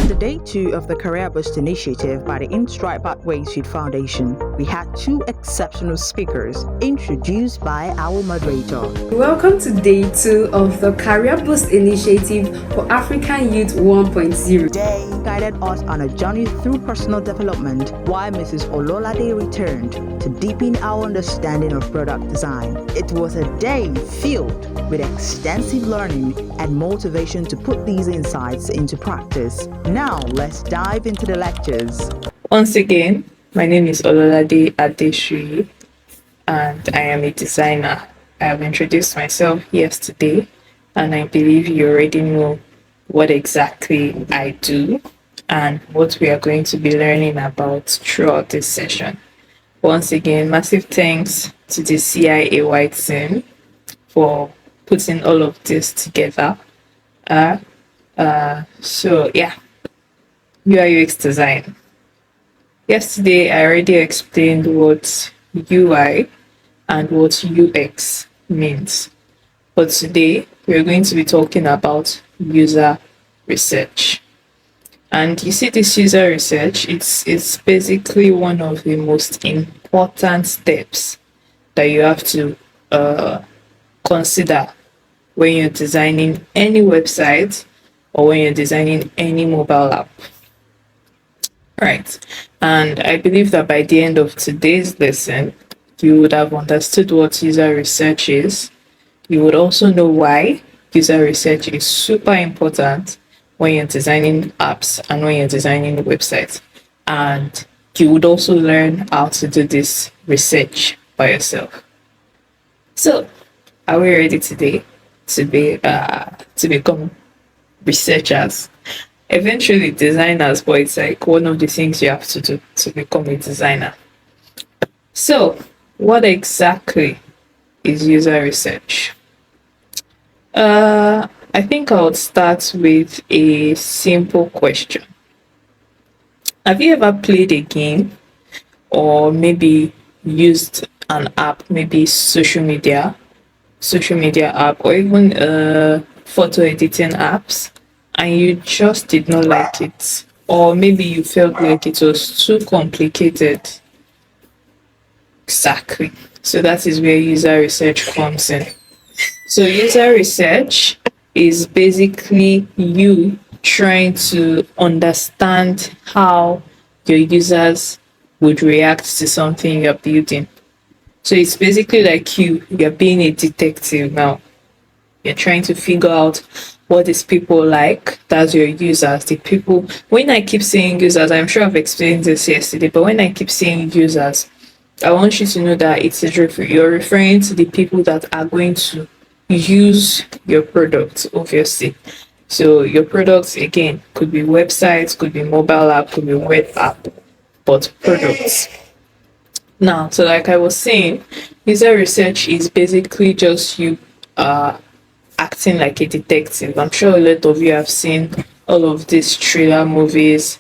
On the day two of the CareerBoost Initiative by the InStride Pathways Youth Foundation, we had two exceptional speakers introduced by our moderator. Welcome to day two of the CareerBoost Initiative for African Youth 1.0. They guided us on a journey through personal development while Mrs. Ololade returned to deepen our understanding of product design. It was a day filled with extensive learning and motivation to put these insights into practice. Now, let's dive into the lectures. Once again, my name is Ololade Adeshuyi, and I am a designer. I have introduced myself yesterday, and I believe you already know what exactly I do and what we are going to be learning about throughout this session. Once again, massive thanks to the CiAY team for putting all of this together. UI UX design. Yesterday, I already explained what UI and what UX means. But today, we're going to be talking about user research. And you see this user research, it's basically one of the most important steps that you have to consider when you're designing any website or when you're designing any mobile app. Right, and I believe that by the end of today's lesson, you would have understood what user research is. You would also know why user research is super important when you're designing apps and when you're designing websites. And you would also learn how to do this research by yourself. So, are we ready today to become researchers? Eventually designers, but it's like one of the things you have to do to become a designer. So, what exactly is user research? I think I would start with a simple question. Have you ever played a game or maybe used an app, maybe social media app, or even photo editing apps, and you just did not like it, or maybe you felt like it was too complicated? Exactly. So that is where user research comes in. So user research is basically you trying to understand how your users would react to something you're building. So it's basically like you're being a detective now. You're trying to figure out what these people like. That's your users. The people, when I keep saying users, I'm sure I've explained this yesterday, but when I keep saying users, I want you to know that you're referring to the people that are going to use your product, obviously. So your products, again, could be websites, could be mobile app, could be web app, but products. Now, so like I was saying, user research is basically just you acting like a detective. I'm sure a lot of you have seen all of these thriller movies.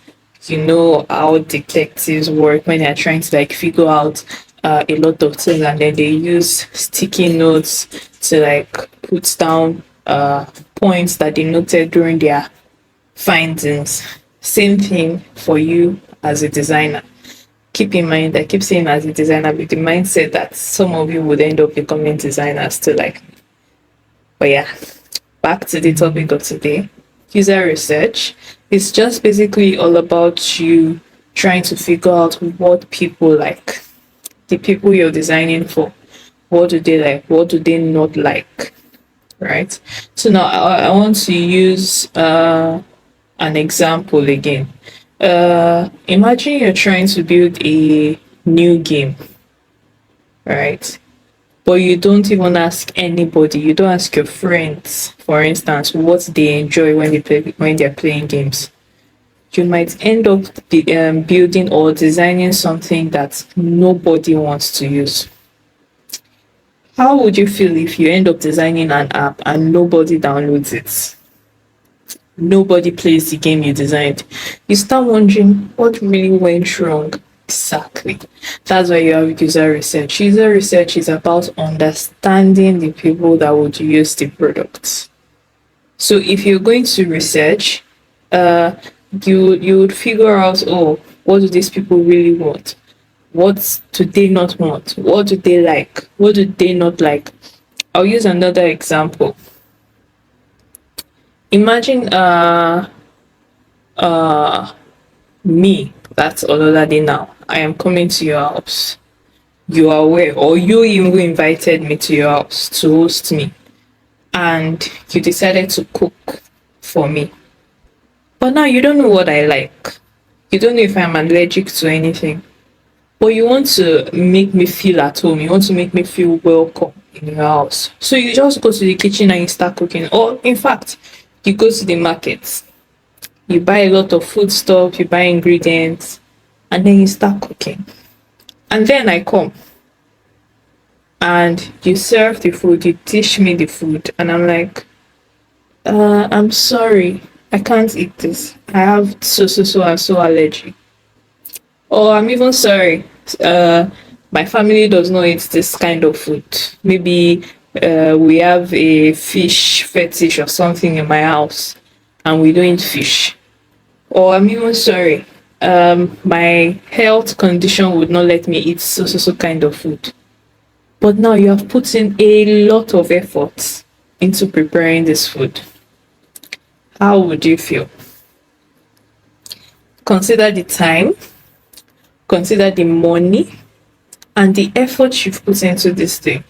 You know how detectives work when they're trying to like figure out a lot of things, and then they use sticky notes to like put down points that they noted during their findings. Same thing for you as a designer. Keep in mind, I keep saying as a designer with the mindset that some of you would end up becoming designers too, like. But yeah, back to the topic of today. User research is just basically all about you trying to figure out what people like, the people you're designing for. What do they like? What do they not like? Right? So now I want to use an example again. Imagine you're trying to build a new game, right? But you don't even ask anybody. You don't ask your friends, for instance, what they enjoy when they're playing games. You might end up building or designing something that nobody wants to use. How would you feel if you end up designing an app and nobody downloads it? Nobody plays the game you designed. You start wondering what really went wrong. Exactly. That's why you have user research. User research is about understanding the people that would use the products. So if you're going to research, you would figure out, oh, what do these people really want? What do they not want? What do they like? What do they not like? I'll use another example. Imagine me, that's Ololade now. I am coming to your house. You are aware, or you even invited me to your house to host me, and you decided to cook for me. But now you don't know what I like. You don't know if I'm allergic to anything. But you want to make me feel at home. You want to make me feel welcome in your house. So you just go to the kitchen and you start cooking. Or in fact, you go to the market. You buy a lot of food stuff, you buy ingredients, and then you start cooking. And then I come and you serve the food, you dish me the food, and I'm like, I'm sorry, I can't eat this. I have so and so allergy. Or I'm even sorry, my family does not eat this kind of food. Maybe we have a fish fetish or something in my house and we don't eat fish. Or I'm even sorry, my health condition would not let me eat so kind of food. But now you have put in a lot of effort into preparing this food. How would you feel? Consider the time, consider the money, and the effort you've put into this thing.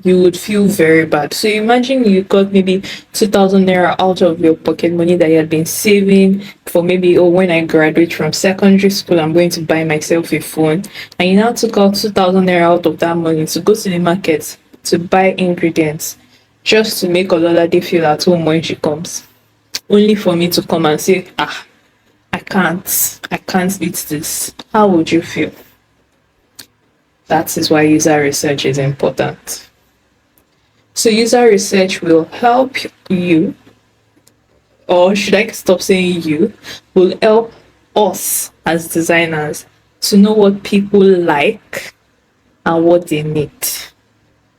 You would feel very bad. So imagine you got maybe 2,000 naira out of your pocket money that you had been saving for maybe, oh, when I graduate from secondary school, I'm going to buy myself a phone. And you now took out 2,000 naira out of that money to go to the market to buy ingredients just to make Ololade feel at home when she comes. Only for me to come and say, I can't eat this. How would you feel? That is why user research is important. So user research will help you, or should I stop saying you, will help us as designers to know what people like and what they need,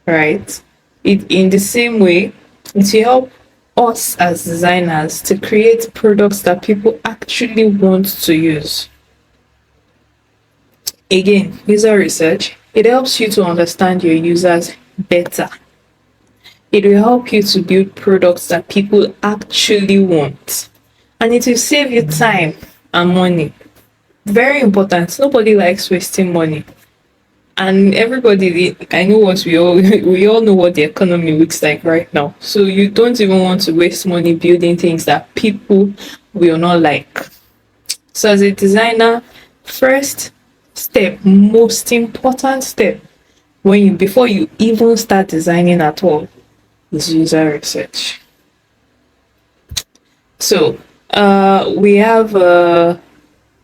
right? In the same way, it will help us as designers to create products that people actually want to use. Again, user research, it helps you to understand your users better. It will help you to build products that people actually want. And it will save you time and money. Very important. Nobody likes wasting money. And everybody, I know what we all know what the economy looks like right now. So you don't even want to waste money building things that people will not like. So as a designer, first step, most important step, before you even start designing at all, is user research. So we have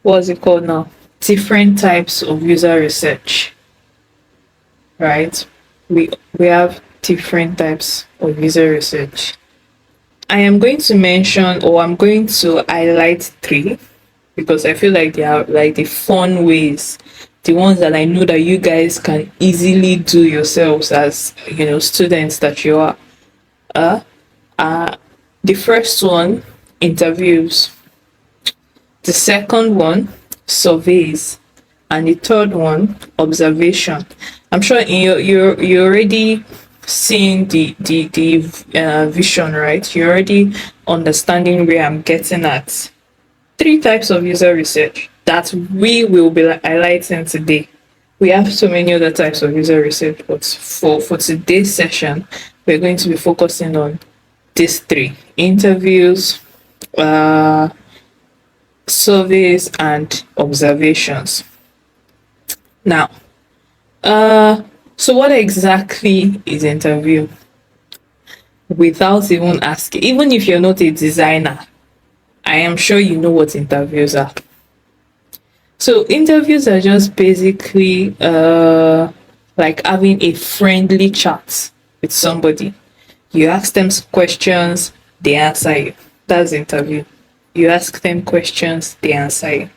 what's it called now? Different types of user research, right? We have different types of user research. I am going to mention, or I'm going to highlight 3, because I feel like they are like the fun ways, the ones that I know that you guys can easily do yourselves as students that you are. The first one, interviews. The second one, surveys. And the third one, observation. I'm sure you're already seeing the vision, right? You're already understanding where I'm getting at. 3 types of user research that we will be highlighting today. We have so many other types of user research, but for today's session, we're going to be focusing on these 3: interviews, surveys, and observations. Now, so what exactly is interview? Without even asking, even if you're not a designer, I am sure you know what interviews are. So interviews are just basically like having a friendly chat with somebody. You ask them questions, they answer you. That's interview. You ask them questions, they answer you.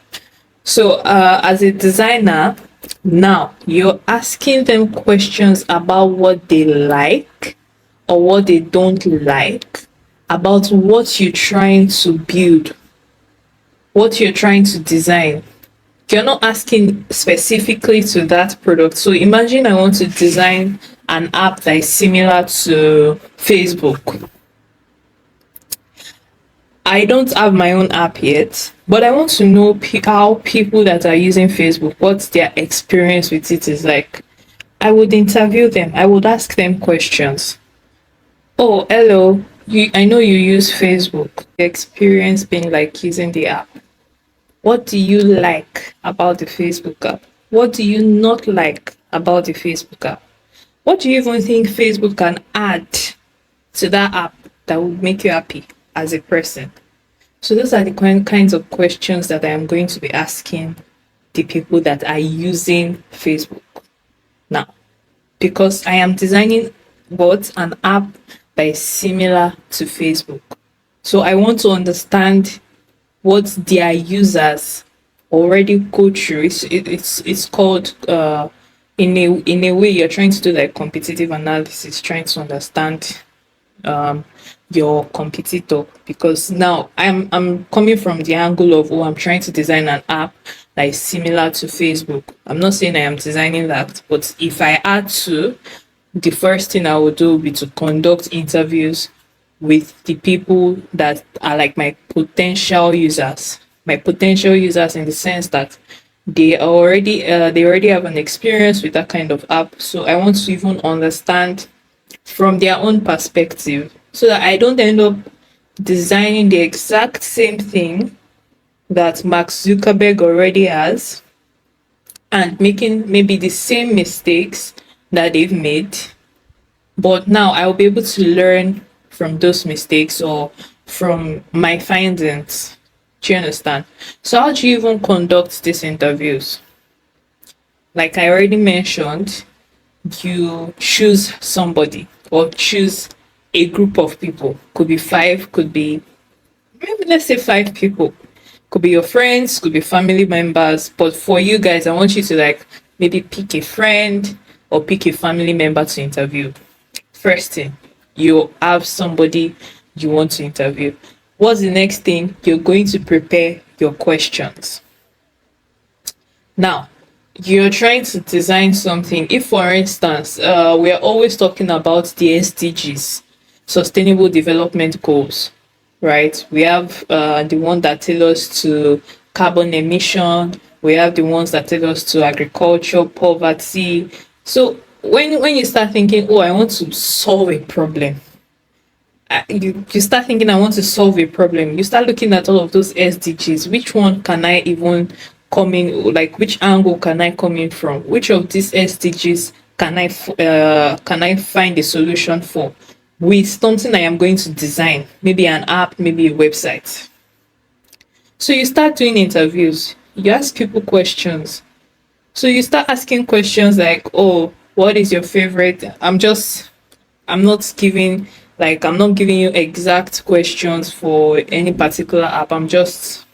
So as a designer, now you're asking them questions about what they like or what they don't like, about what you're trying to build, what you're trying to design. You're not asking specifically to that product. So imagine I want to design an app that is similar to Facebook. I don't have my own app yet, but I want to know how people that are using Facebook, what their experience with it is like. I would interview them. I would ask them questions. Oh, hello. I know you use Facebook. The experience being like using the app. What do you like about the Facebook app? What do you not like about the Facebook app? What do you even think Facebook can add to that app that would make you happy as a person? So those are the kinds of questions that I am going to be asking the people that are using Facebook now, because I am designing an app that is similar to Facebook. So I want to understand what their users already go through. It's called in a way you're trying to do like competitive analysis, trying to understand your competitor, because now I'm coming from the angle of, oh, I'm trying to design an app that is similar to Facebook. I'm not saying I am designing that, but if I had to, the first thing I would do would be to conduct interviews with the people that are like my potential users. My potential users in the sense that they already have an experience with that kind of app. So I want to even understand from their own perspective, so that I don't end up designing the exact same thing that Mark Zuckerberg already has and making maybe the same mistakes that they've made. But now I'll be able to learn from those mistakes or from my findings. Do you understand? So how do you even conduct these interviews? Like I already mentioned, you choose somebody or choose a group of people. Could be five, could be, maybe let's say five people. Could be your friends, could be family members. But for you guys, I want you to like maybe pick a friend or pick a family member to interview. First thing, you have somebody you want to interview. What's the next thing? You're going to prepare your questions. Now, you're trying to design something. If, for instance, we're always talking about the SDGs, Sustainable Development Goals, right? We have the one that tell us to carbon emission. We have the ones that tell us to agriculture, poverty. So when you start thinking, oh, I want to solve a problem, you start thinking, I want to solve a problem. You start looking at all of those SDGs. Which one can I even come in? Like, which angle can I come in from? Which of these SDGs can I find a solution for with something I am going to design? Maybe an app, maybe a website. So you start doing interviews. You ask people questions. So you start asking questions like, oh, what is your favorite? I'm not giving you exact questions for any particular app. I'm just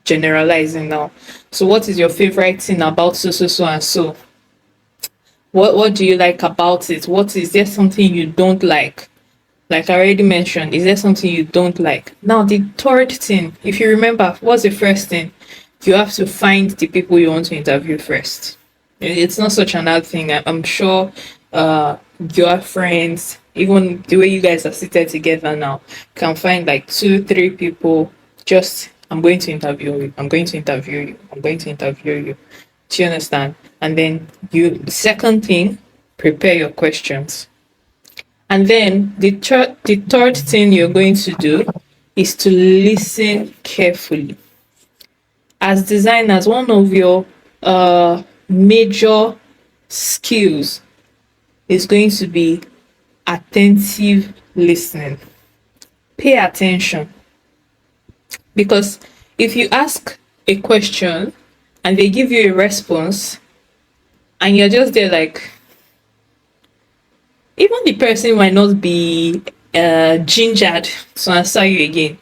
generalizing now. So what is your favorite thing about so and so? What do you like about it? What is there something you don't like? Like I already mentioned, is there something you don't like? Now the third thing, if you remember, what's the first thing? You have to find the people you want to interview first. It's not such an hard thing. I'm sure your friends, even the way you guys are seated together now, can find like 2-3 people. Just, I'm going to interview you, I'm going to interview you, I'm going to interview you. Do you understand? And then the second thing, prepare your questions. And then the third thing you're going to do is to listen carefully. As designers, one of your major skills is going to be attentive listening. Pay attention. Because if you ask a question and they give you a response and you're just there like, even the person might not be gingered to answer you again.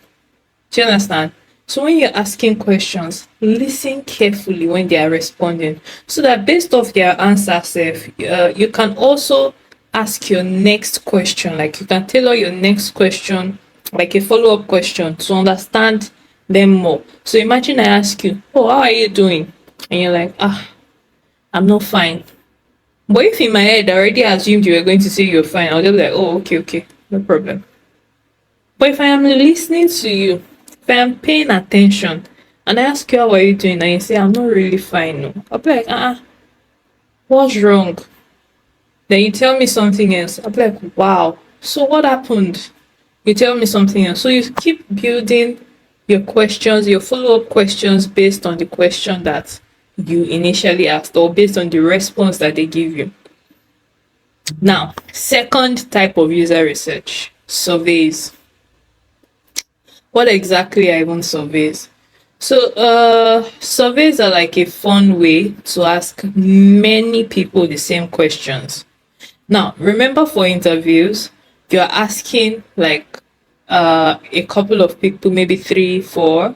Do you understand? So when you're asking questions, listen carefully when they are responding, so that based off their answers, you can also ask your next question. Like you can tailor your next question, like a follow-up question, to understand them more. So imagine I ask you, oh, how are you doing? And you're like, I'm not fine. But if in my head I already assumed you were going to say you're fine, I'll just be like, oh, okay, no problem. But if I am listening to you, if I am paying attention, and I ask you how are you doing, and you say I'm not really fine, no, I'll be like, what's wrong? Then you tell me something else. I'll be like, wow. So what happened? You tell me something else. So you keep building your questions, your follow-up questions based on the question that you initially asked or based on the response that they give you. Now, second type of user research, surveys. What exactly are even surveys? So surveys are like a fun way to ask many people the same questions. Now, remember for interviews, you're asking like a couple of people, maybe 3, 4,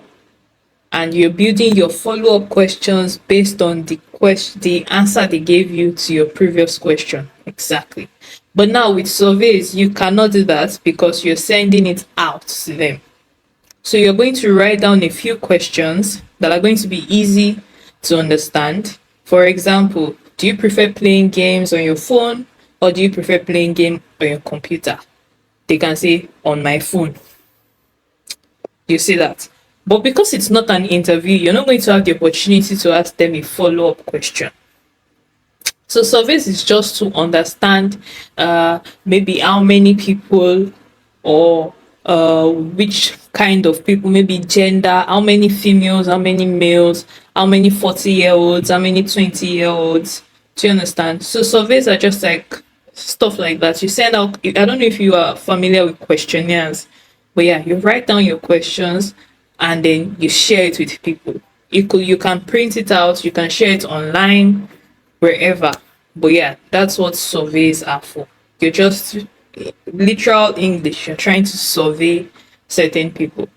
and you're building your follow-up questions based on the answer they gave you to your previous question. Exactly. But now with surveys, you cannot do that because you're sending it out to them. So you're going to write down a few questions that are going to be easy to understand. For example, do you prefer playing games on your phone or do you prefer playing game on your computer? They can say on my phone. You see that? But because it's not an interview, you're not going to have the opportunity to ask them a follow-up question. So surveys is just to understand maybe how many people or which kind of people, maybe gender, how many females, how many males, how many 40-year-olds, how many 20-year-olds. Do you understand? So surveys are just like stuff like that. You send out, I don't know if you are familiar with questionnaires, but yeah, you write down your questions and then you share it with people. You can print it out, you can share it online, wherever. But yeah, that's what surveys are for. You're just literal English. You're trying to survey certain people.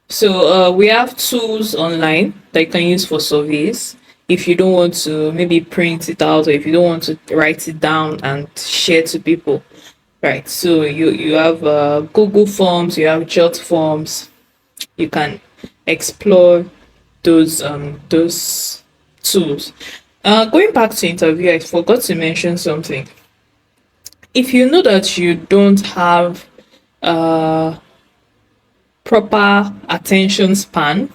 So we have tools online that you can use for surveys. If you don't want to maybe print it out or if you don't want to write it down and share to people, right? So you have Google Forms, you have Jot Forms. You can explore those tools. Going back to interview, I forgot to mention something. If you know that you don't have proper attention span,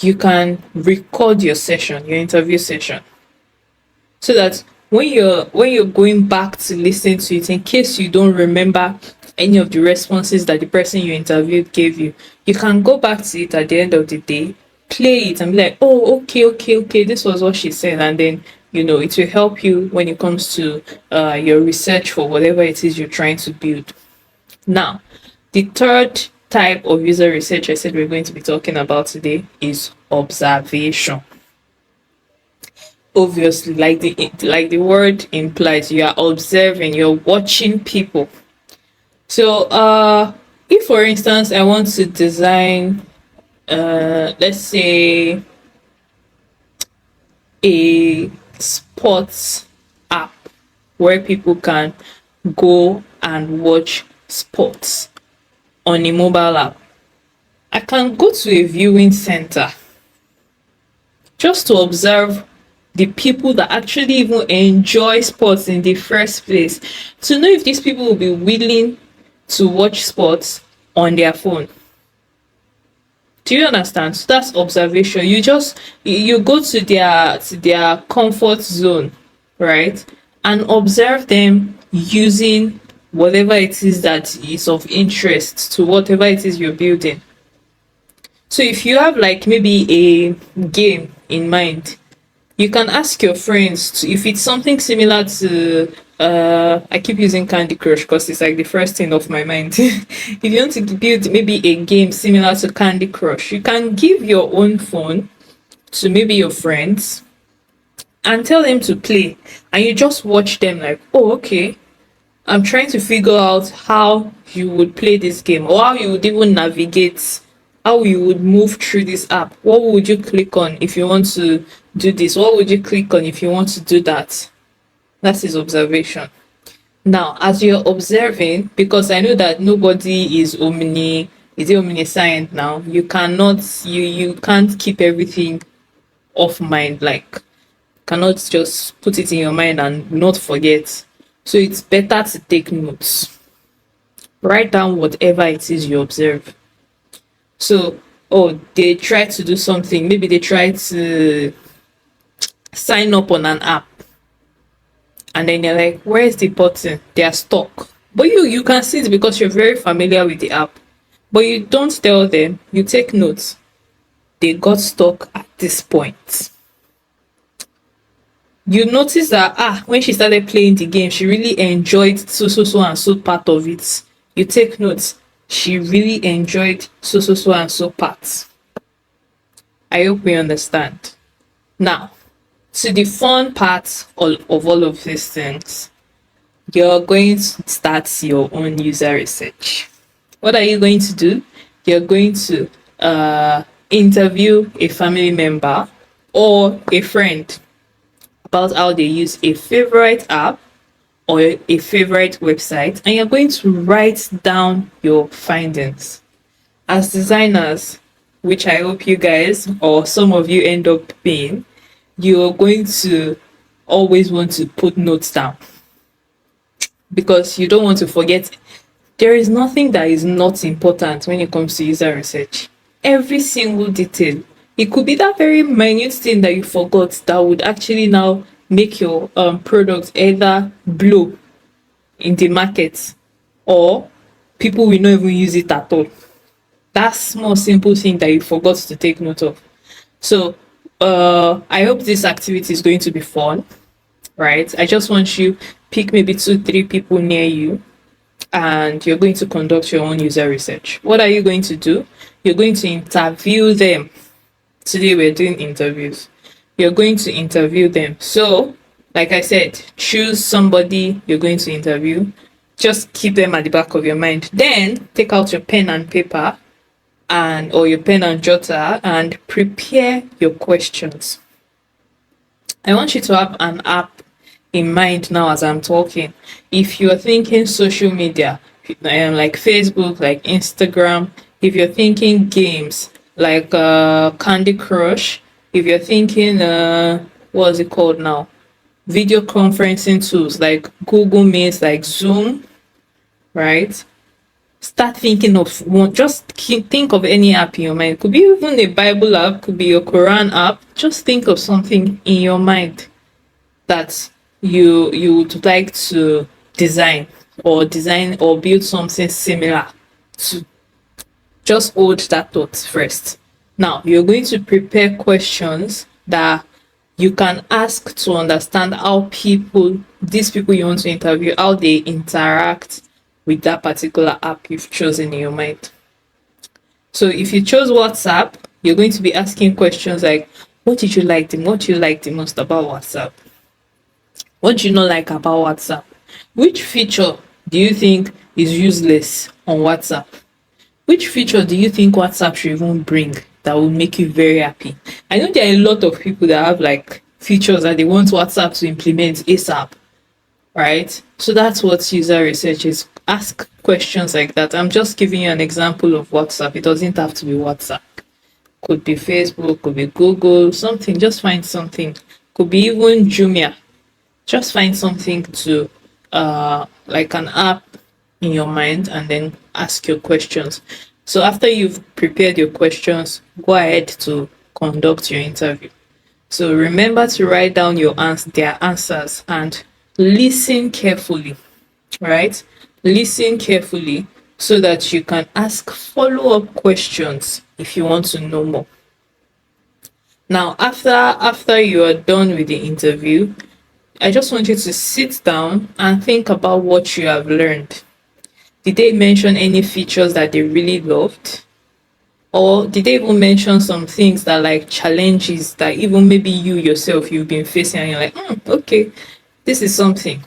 you can record your session, your interview session, so that when you're going back to listen to it, in case you don't remember any of the responses that the person you interviewed gave you, you can go back to it at the end of the day, play it and be like, oh, okay, this was what she said. And then it will help you when it comes to your research for whatever it is you're trying to build. Now, the third type of user research I said we're going to be talking about today is observation. Obviously, like the word implies, you are observing, you're watching people. So if for instance I want to design let's say a sports app where people can go and watch sports on a mobile app, I can go to a viewing center just to observe the people that actually even enjoy sports in the first place, to know if these people will be willing to watch sports on their phone. Do you understand? So that's observation. You go to their comfort zone, right? And observe them using whatever it is that is of interest to whatever it is you're building. So if you have like maybe a game in mind, you can ask your friends if it's something similar to I keep using Candy Crush because it's like the first thing off my mind. If you want to build maybe a game similar to Candy Crush, you can give your own phone to maybe your friends and tell them to play, and you just watch them like, oh, okay, I'm trying to figure out how you would play this game or how you would even navigate, how you would move through this app. What would you click on if you want to do this? What would you click on if you want to do that? That is observation. Now, as you're observing, because I know that nobody is is it omniscient now? You can't keep everything off mind, like cannot just put it in your mind and not forget. So it's better to take notes. Write down whatever it is you observe. So, oh, they try to do something. Maybe they try to sign up on an app, and then you're like, where's the button? They are stuck. But you can see it because you're very familiar with the app. But you don't tell them, you take notes. They got stuck at this point. You notice that when she started playing the game, she really enjoyed so and so part of it. You take notes. She really enjoyed so and so part. I hope we understand. Now, to the fun part of all of these things, you're going to start your own user research. What are you going to do? You're going to interview a family member or a friend about how they use a favorite app or a favorite website, and you're going to write down your findings. As designers, which I hope you guys or some of you end up being, you're going to always want to put notes down because you don't want to forget. There is nothing that is not important when it comes to user research. Every single detail. It could be that very minute thing that you forgot that would actually now make your product either blow in the market or people will not even use it at all. That small simple thing that you forgot to take note of. So I hope this activity is going to be fun, right? I just want you pick maybe 2-3 people near you and you're going to conduct your own user research. What are you going to do? You're going to interview them. Today we're doing interviews. You're going to interview them. So, like I said, choose somebody you're going to interview. Just keep them at the back of your mind. Then take out your pen and paper or your pen and jotter and prepare your questions. I want you to have an app in mind now as I'm talking. If you're thinking social media, like Facebook, like Instagram, if you're thinking games like Candy Crush, if you're thinking what is it called now? Video conferencing tools like Google Meet, like Zoom, right? Start thinking of one. Just think of any app in your mind. Could be even a Bible app, could be your Quran app. Just think of something in your mind that you would like to design or build something similar to. Just hold that thought first. Now you're going to prepare questions that you can ask to understand how these people you want to interview, how they interact with that particular app you've chosen in your mind. So if you chose WhatsApp, you're going to be asking questions like, what do you like the most about WhatsApp? What do you not like about WhatsApp? Which feature do you think is useless on WhatsApp? Which feature do you think WhatsApp should even bring that will make you very happy? I know there are a lot of people that have like features that they want WhatsApp to implement ASAP, right? So that's what user research is. Ask questions like that. I'm just giving you an example of WhatsApp. It doesn't have to be WhatsApp. Could be Facebook, could be Google, something. Just find something. Could be even Jumia. Just find something to like an app in your mind and then ask your questions. So after you've prepared your questions, go ahead to conduct your interview. So remember to write down their answers and listen carefully, right? Listen carefully so that you can ask follow-up questions if you want to know more. Now, after you are done with the interview, I just want you to sit down and think about what you have learned. Did they mention any features that they really loved? Or did they even mention some things that like challenges that even maybe you yourself you've been facing and you're like, okay, this is something.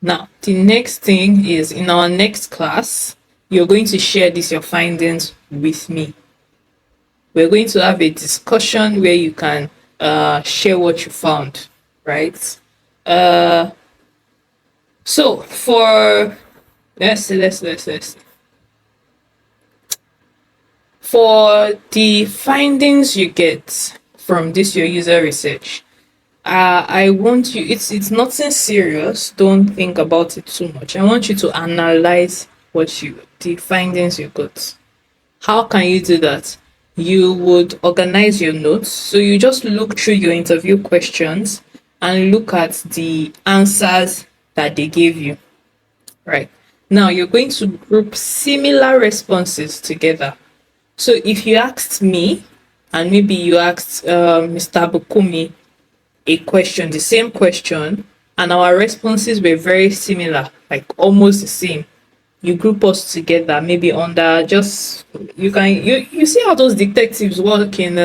Now, the next thing is in our next class, you're going to share your findings with me. We're going to have a discussion where you can share what you found, right? So for let's see. For the findings you get from this your user research, I want you, it's nothing serious. Don't think about it too much. I want you to analyze the findings you got. How can you do that? You would organize your notes. So you just look through your interview questions and look at the answers that they gave you. Right. Now you're going to group similar responses together. So if you asked me, and maybe you asked Mr. Bukumi a question, the same question, and our responses were very similar, like almost the same. You group us together, maybe under just you see how those detectives work in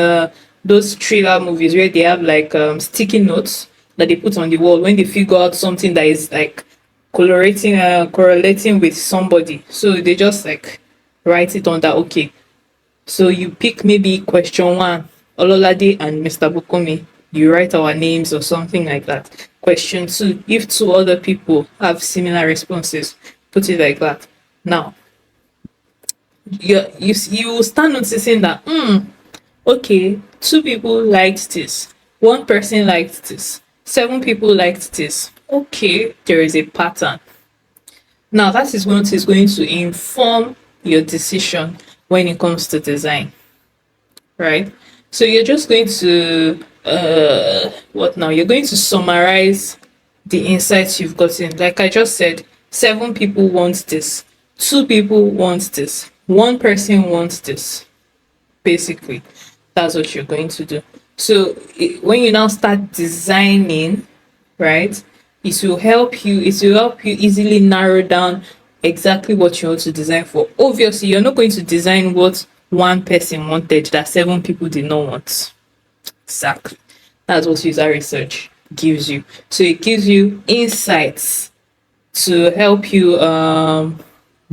those thriller movies where they have like sticky notes that they put on the wall when they figure out something that is like correlating with somebody. So they just like write it on that. Okay, so you pick maybe question one, Ololade and Mr. Bukumi. You write our names or something like that. Question two, if two other people have similar responses, put it like that. Now, you will start noticing that, okay, two people liked this, one person liked this, seven people liked this. Okay, there is a pattern. Now, that is what is going to inform your decision when it comes to design, right? So you're just going to what now? You're going to summarize the insights you've gotten. Like I just said, seven people want this, two people want this, one person wants this. Basically, that's what you're going to do. So when you now start designing, right, it will help you easily narrow down exactly what you want to design for. Obviously, you're not going to design what one person wanted that seven people did not want. Exactly. That's what user research gives you. So it gives you insights to help you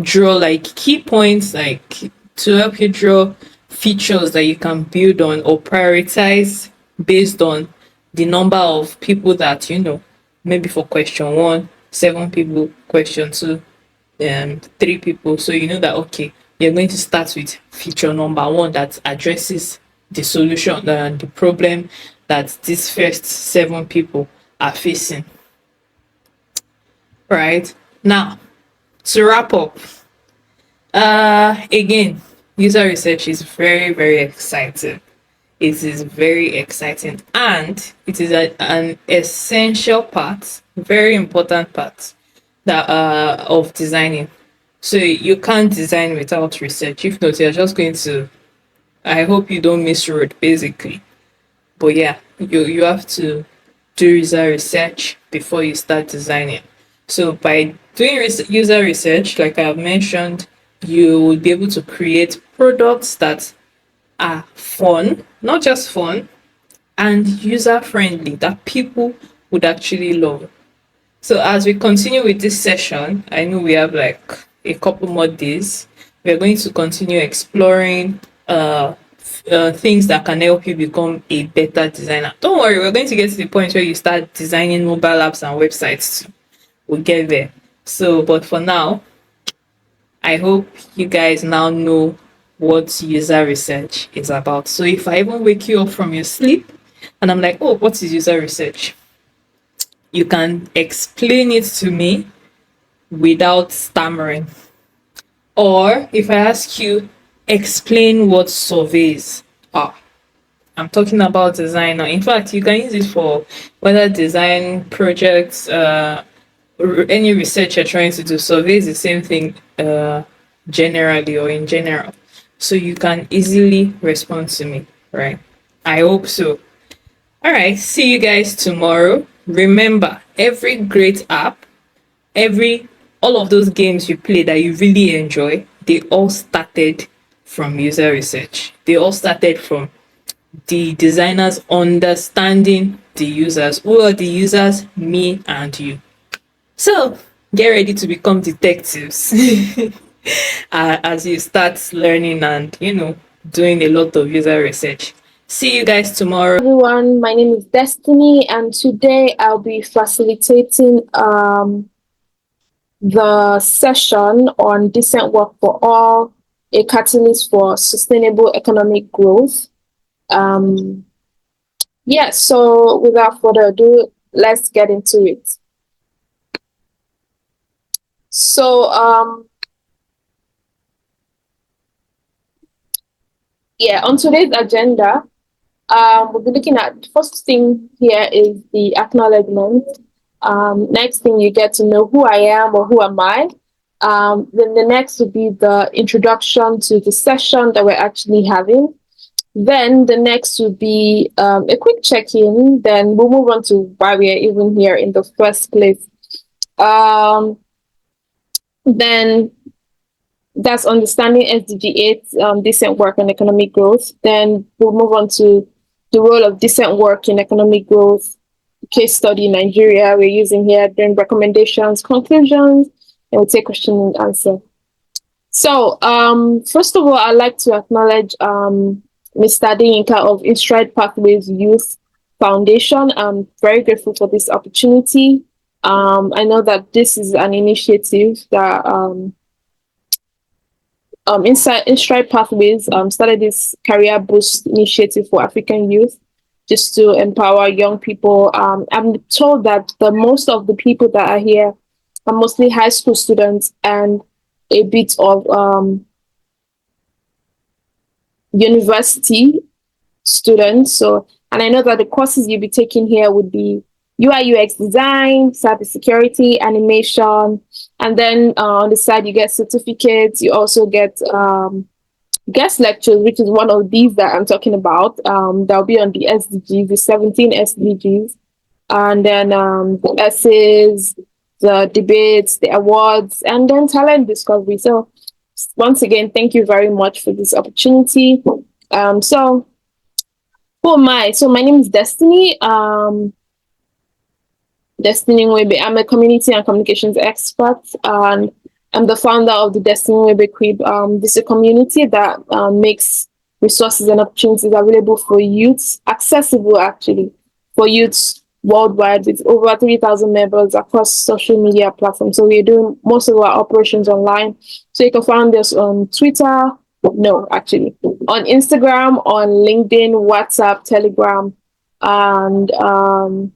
draw like key points, like to help you draw features that you can build on or prioritize based on the number of people that you know. Maybe for question one, seven people, question two, three people. So you know that okay, you're going to start with feature number one that addresses the solution and the problem that these first seven people are facing. Right now, to wrap up, again, user research is very, very exciting. It is very exciting and it is an essential part, very important part that of designing. So you can't design without research. If not, you're just going to, I hope you don't miss road basically. But yeah, you have to do user research before you start designing. So by doing user research, like I've mentioned, you will be able to create products that are fun, not just fun, and user friendly that people would actually love. So as we continue with this session, I know we have like a couple more days. We're going to continue exploring things that can help you become a better designer. Don't worry, we're going to get to the point where you start designing mobile apps and websites too. We'll get there. So, but for now, I hope you guys now know what user research is about. So if I even wake you up from your sleep and I'm like, oh, what is user research? You can explain it to me without stammering. Or if I ask you, explain what surveys are. I'm talking about design now. In fact, you can use it for whether design projects, any research you're trying to do. Survey is the same thing generally or in general. So you can easily respond to me, right? I hope so. All right, see you guys tomorrow. Remember, every great app, all of those games you play that you really enjoy, they all started from user research. They all started from the designers understanding the users. Who are the users? Me and you. So get ready to become detectives as you start learning and doing a lot of user research. See you guys tomorrow. Everyone, my name is Destiny, and today I'll be facilitating the session on decent work for all a catalyst for sustainable economic growth. Yeah, so without further ado, let's get into it. So, yeah, on today's agenda, we'll be looking at first thing here is the acknowledgement. Next thing, you get to know who I am or who am I. Then the next would be the introduction to the session that we're actually having. Then the next would be a quick check-in. Then we'll move on to why we are even here in the first place. Then that's understanding SDG 8, decent work and economic growth. Then we'll move on to the role of decent work in economic growth, case study in Nigeria we're using here, then recommendations, conclusions, and we'll take question and answer. So first of all, I'd like to acknowledge Mr. Adeyinka of InStride Pathways Youth Foundation. I'm very grateful for this opportunity. I know that this is an initiative that InStride Pathways started this CareerBoost Initiative for African youth just to empower young people. I'm told that the most of the people that are here are mostly high school students and a bit of university students. So, and I know that the courses you'll be taking here would be UI UX design, cybersecurity, animation, and then on the side you get certificates. You also get guest lectures, which is one of these that I'm talking about. That'll be on the SDGs, the 17 SDGs, and then the essays, the debates, the awards, and then talent discovery. So once again, thank you very much for this opportunity. So who am I? So my name is Destiny. Destiny Nwebe. I'm a community and communications expert, and I'm the founder of the Destiny Nwebe Crib. This is a community that makes resources and opportunities available for youths, accessible actually, for youths worldwide with over 3,000 members across social media platforms. So we're doing most of our operations online. So you can find us on Twitter, no, actually, on Instagram, on LinkedIn, WhatsApp, Telegram, and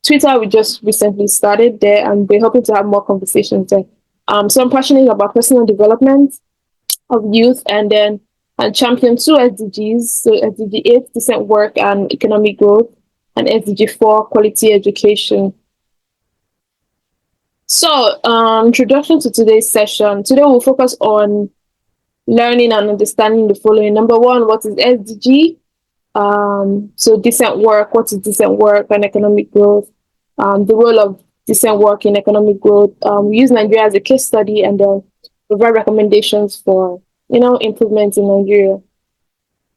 Twitter. We just recently started there, and we're hoping to have more conversations there. So I'm passionate about personal development of youth, and then I champion 2 SDGs. So SDG 8, decent work and economic growth, and SDG 4, quality education. So introduction to today's session. Today we'll focus on learning and understanding the following. Number 1, what is SDG? So decent work, what is decent work and economic growth? The role of decent work in economic growth. We use Nigeria as a case study and then provide recommendations for, improvements in Nigeria.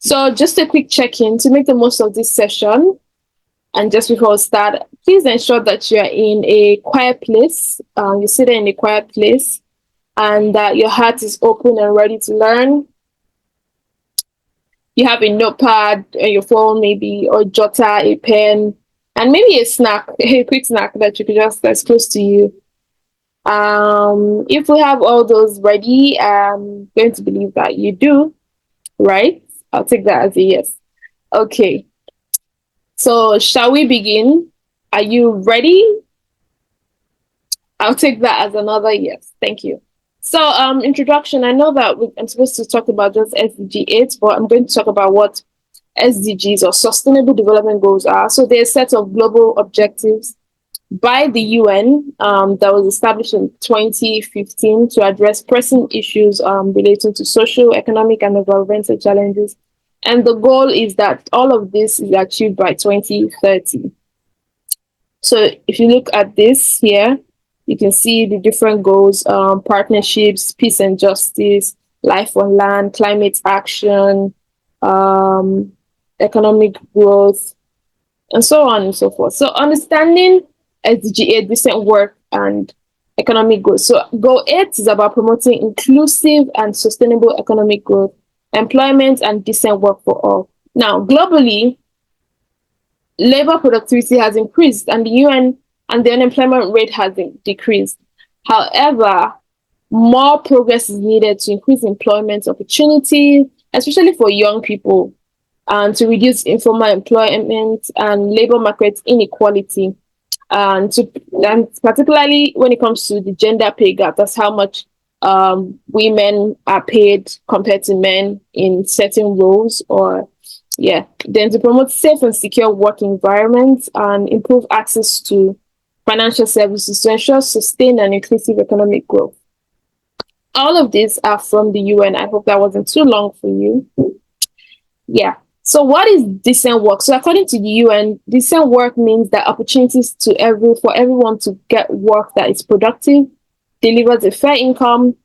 So just a quick check-in to make the most of this session. And just before we start, please ensure that you're in a quiet place. You sit in a quiet place and that your heart is open and ready to learn. You have a notepad on your phone, maybe, or jotter, a pen, and maybe a snack, a quick snack that you could that's close to you. If we have all those ready, I'm going to believe that you do, right? I'll take that as a yes. Okay. So shall we begin? Are you ready? I'll take that as another yes. Thank you. So introduction, I know that I'm supposed to talk about just SDG 8, but I'm going to talk about what SDGs or Sustainable Development Goals are. So they're a set of global objectives by the UN that was established in 2015 to address pressing issues relating to social, economic, and environmental challenges. And the goal is that all of this is achieved by 2030. So if you look at this here, you can see the different goals, partnerships, peace and justice, life on land, climate action, economic growth, and so on and so forth. So understanding SDG 8, decent work and economic growth. So goal 8 is about promoting inclusive and sustainable economic growth, employment, and decent work for all. Now, globally, labor productivity has increased and the UN and the unemployment rate has decreased. However, more progress is needed to increase employment opportunities, especially for young people, and to reduce informal employment and labor market inequality. And particularly when it comes to the gender pay gap, that's how much women are paid compared to men in certain roles, or yeah. Then to promote safe and secure work environments and improve access to financial services to ensure sustained and inclusive economic growth. All of these are from the UN. I hope that wasn't too long for you. Yeah. So what is decent work? So according to the UN, decent work means that opportunities for everyone to get work that is productive, delivers a fair income,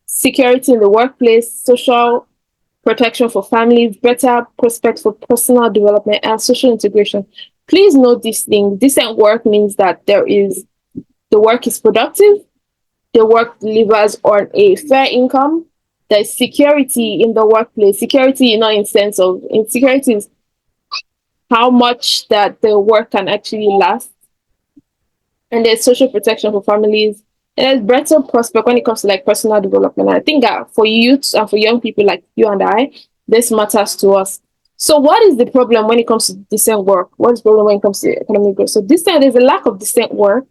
security in the workplace, social protection for families, better prospects for personal development, and social integration. Please note this thing. Decent work means that the work is productive, the work delivers on a fair income, there's security in the workplace. Security, not in sense of insecurity, is how much that the work can actually last. And there's social protection for families. And there's better prospect when it comes to like personal development. And I think that for youths and for young people like you and I, this matters to us. So what is the problem when it comes to decent work? What is the problem when it comes to economic growth? So there's a lack of decent work.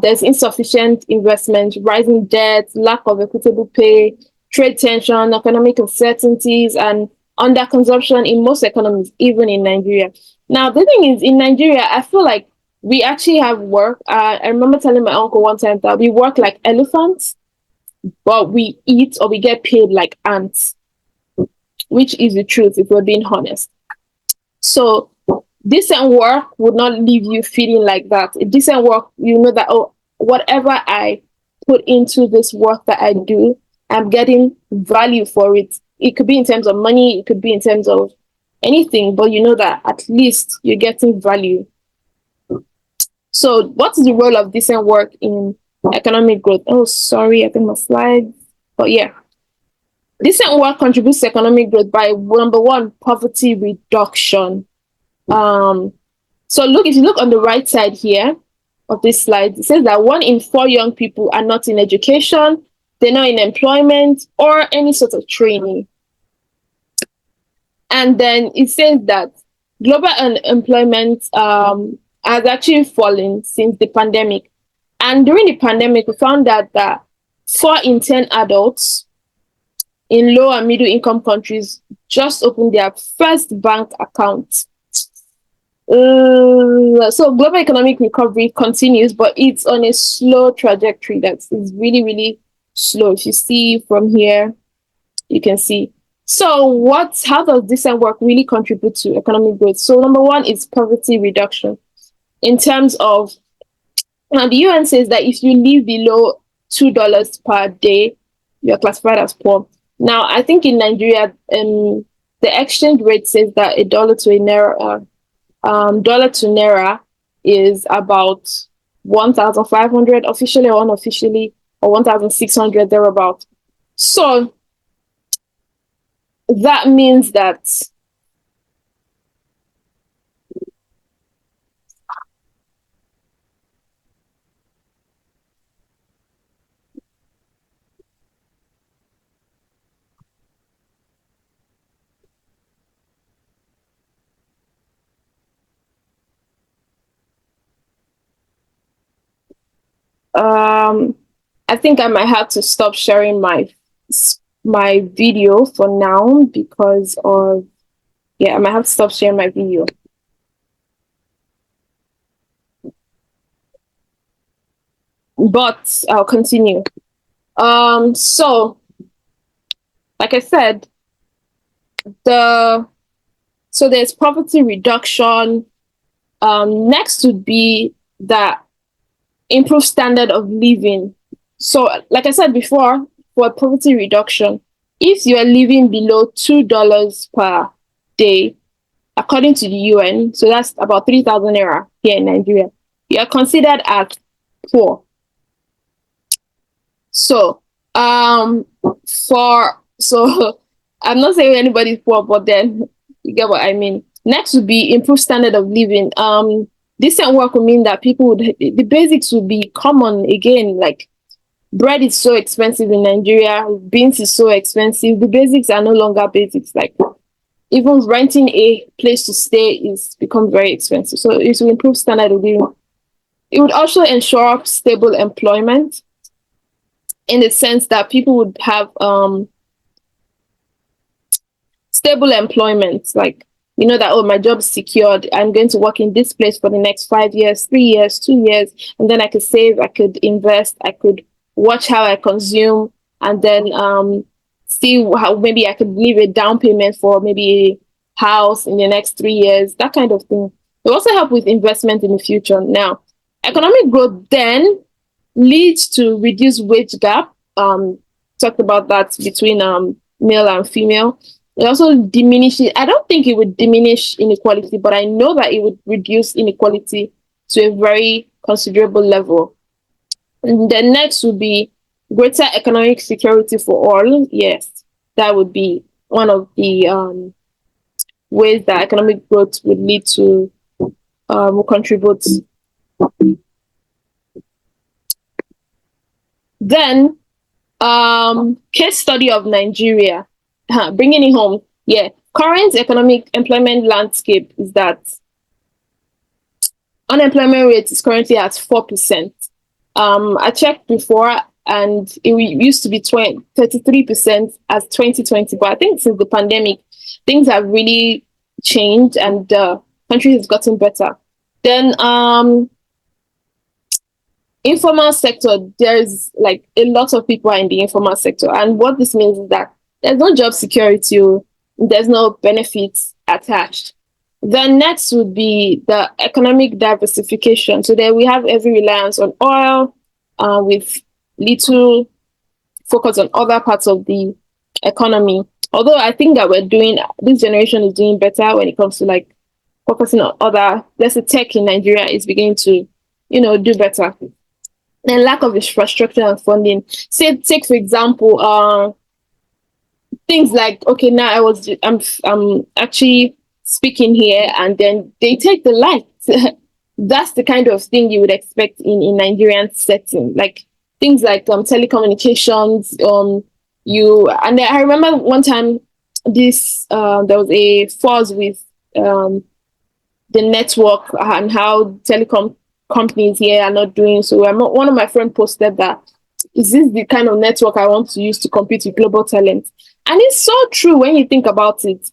There's insufficient investment, rising debt, lack of equitable pay, trade tension, economic uncertainties, and underconsumption in most economies, even in Nigeria. Now, the thing is, in Nigeria, I feel like we actually have work. I remember telling my uncle one time that we work like elephants, but we eat or we get paid like ants, which is the truth if we're being honest. So decent work would not leave you feeling like that. A decent work, you know that, oh, whatever I put into this work that I do, I'm getting value for it. It could be in terms of money, it could be in terms of anything, but you know that at least you're getting value. So what is the role of decent work in economic growth? Oh, sorry, I think my slide. But yeah. Decent work contributes to economic growth by, number one, poverty reduction. So if you look on the right side here of this slide, it says that 1 in 4 young people are not in education, they're not in employment or any sort of training. And then it says that global unemployment has actually fallen since the pandemic. And during the pandemic, we found that 4 in 10 adults in low and middle income countries just opened their first bank account. So global economic recovery continues, but it's on a slow trajectory. It's really, really slow. If you see from here, you can see. So how does decent work really contribute to economic growth? So number one is poverty reduction. In terms of, now the UN says that if you live below $2 per day, you're classified as poor. Now, I think in Nigeria, the exchange rate says that dollar to naira is about 1,500 officially or unofficially, or 1,600 thereabout. So that means that I think I might have to stop sharing my video for now because of, I might have to stop sharing my video. But I'll continue. So like I said, so there's poverty reduction. Next would be that improved standard of living. So like I said before, for poverty reduction, if you are living below $2 per day, according to the UN, so that's about 3,000 naira here in Nigeria, you are considered as poor. So I'm not saying anybody's poor, but then you get what I mean. Next would be improved standard of living. Decent work would mean that the basics would be common again, like bread is so expensive in Nigeria, beans is so expensive, the basics are no longer basics. Like even renting a place to stay is become very expensive. So it will improve standard of living. It would also ensure stable employment in the sense that people would have stable employment. Like, you know that, oh, my job's secured. I'm going to work in this place for the next 5 years, 3 years, 2 years. And then I could save, I could invest, I could watch how I consume, and then see how maybe I could leave a down payment for maybe a house in the next 3 years, that kind of thing. It also help with investment in the future. Now, economic growth then leads to reduced wage gap. Talked about that between male and female. It also diminishes. I don't think it would diminish inequality, but I know that it would reduce inequality to a very considerable level. And the next would be greater economic security for all. Yes, that would be one of the ways that economic growth would lead to contribute. Then, case study of Nigeria, bringing it home. Yeah, current economic employment landscape is that unemployment rate is currently at 4%. I checked before, and it used to be 33% as 2020, but I think since the pandemic, things have really changed, and the country has gotten better. Then, informal sector, there's like a lot of people are in the informal sector, and what this means is that there's no job security, there's no benefits attached. Then next would be the economic diversification. So there we have heavy reliance on oil, with little focus on other parts of the economy. Although I think that this generation is doing better when it comes to like focusing on other, let's say tech in Nigeria is beginning to, do better. Then lack of infrastructure and funding. Take for example, things like, okay, now I'm actually speaking here, and then they take the light. That's the kind of thing you would expect in Nigerian setting, like things like telecommunications. And I remember one time there was a fuss with the network and how telecom companies here are not doing so. One of my friends posted that, is this the kind of network I want to use to compete with global talent? And it's so true when you think about it.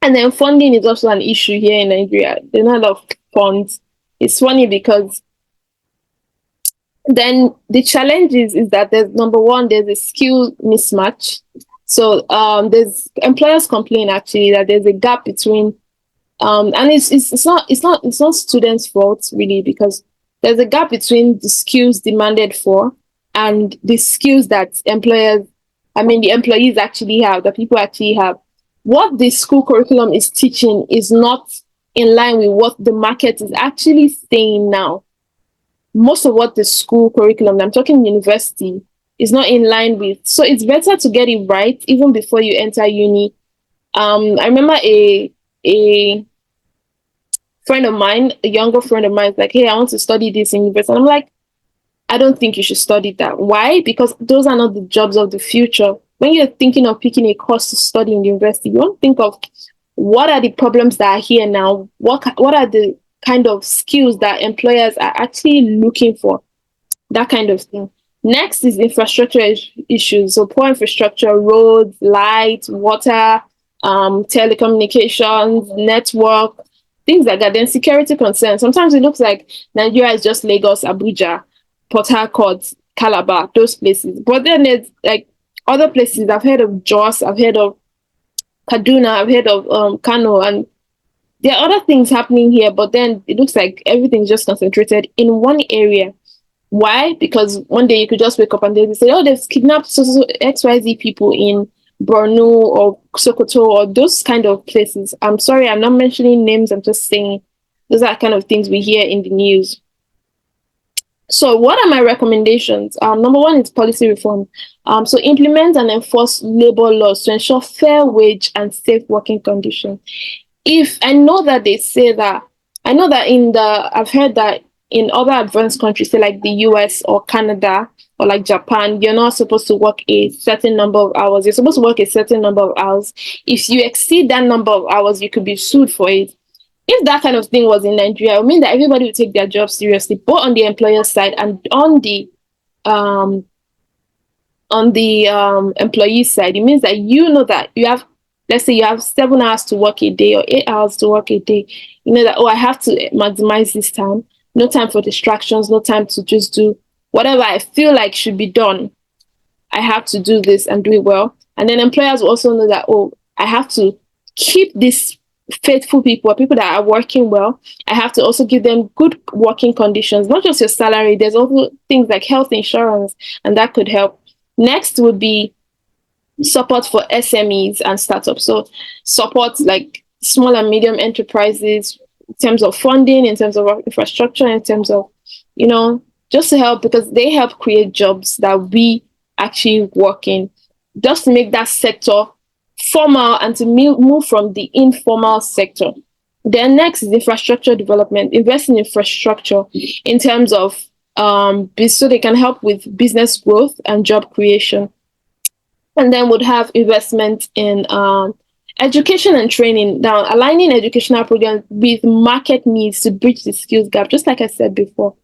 And then funding is also an issue here in Nigeria. There's not a lot of funds. It's funny because then the challenge is that there's number one, there's a skill mismatch. So there's employers complain actually that there's a gap between and it's not students' fault really, because there's a gap between the skills demanded for and the skills that the employees actually have, that people actually have. What the school curriculum is teaching is not in line with what the market is actually saying now. Most of what the school curriculum, I'm talking university, is not in line with. So it's better to get it right even before you enter uni. I remember a friend of mine, a younger friend of mine, is like, hey, I want to study this in university. And I'm like, I don't think you should study that. Why? Because those are not the jobs of the future. When you're thinking of picking a course to study in the university, you want to think of what are the problems that are here now? What are the kind of skills that employers are actually looking for? That kind of thing. Next is infrastructure issues. So poor infrastructure, roads, light, water, telecommunications, network, things like that. Then security concerns. Sometimes it looks like Nigeria is just Lagos, Abuja, Port Harcourt, Calabar, those places. But then there's like other places. I've heard of Jos, I've heard of Kaduna, I've heard of Kano, and there are other things happening here, but then it looks like everything's just concentrated in one area. Why? Because one day you could just wake up and they say, oh, they've kidnapped XYZ people in Borno or Sokoto or those kind of places. I'm sorry, I'm not mentioning names. I'm just saying those are kind of things we hear in the news. So what are my recommendations? Number one is policy reform. So implement and enforce labor laws to ensure fair wage and safe working conditions. If I know that they say that, I know that I've heard that in other advanced countries, say like the US or Canada or like Japan, you're not supposed to work a certain number of hours. You're supposed to work a certain number of hours. If you exceed that number of hours, you could be sued for it. If that kind of thing was in Nigeria, it would mean that everybody would take their job seriously, both on the employer side and um, on the employee side. It means that you know that you have, let's say you have 7 hours to work a day or 8 hours to work a day. You know that, oh, I have to maximize this time. No time for distractions, no time to just do whatever I feel like should be done. I have to do this and do it well. And then employers will also know that, oh, I have to keep these faithful people, people that are working well. I have to also give them good working conditions, not just your salary. There's also things like health insurance, and that could help. Next would be support for SMEs and startups. So support like small and medium enterprises in terms of funding, in terms of infrastructure, in terms of, just to help, because they help create jobs that we actually work in, just to make that sector formal and to move from the informal sector. Then next is infrastructure development, invest in infrastructure in terms of so they can help with business growth and job creation. And then would have investment in education and training. Now, aligning educational programs with market needs to bridge the skills gap, just like I said before.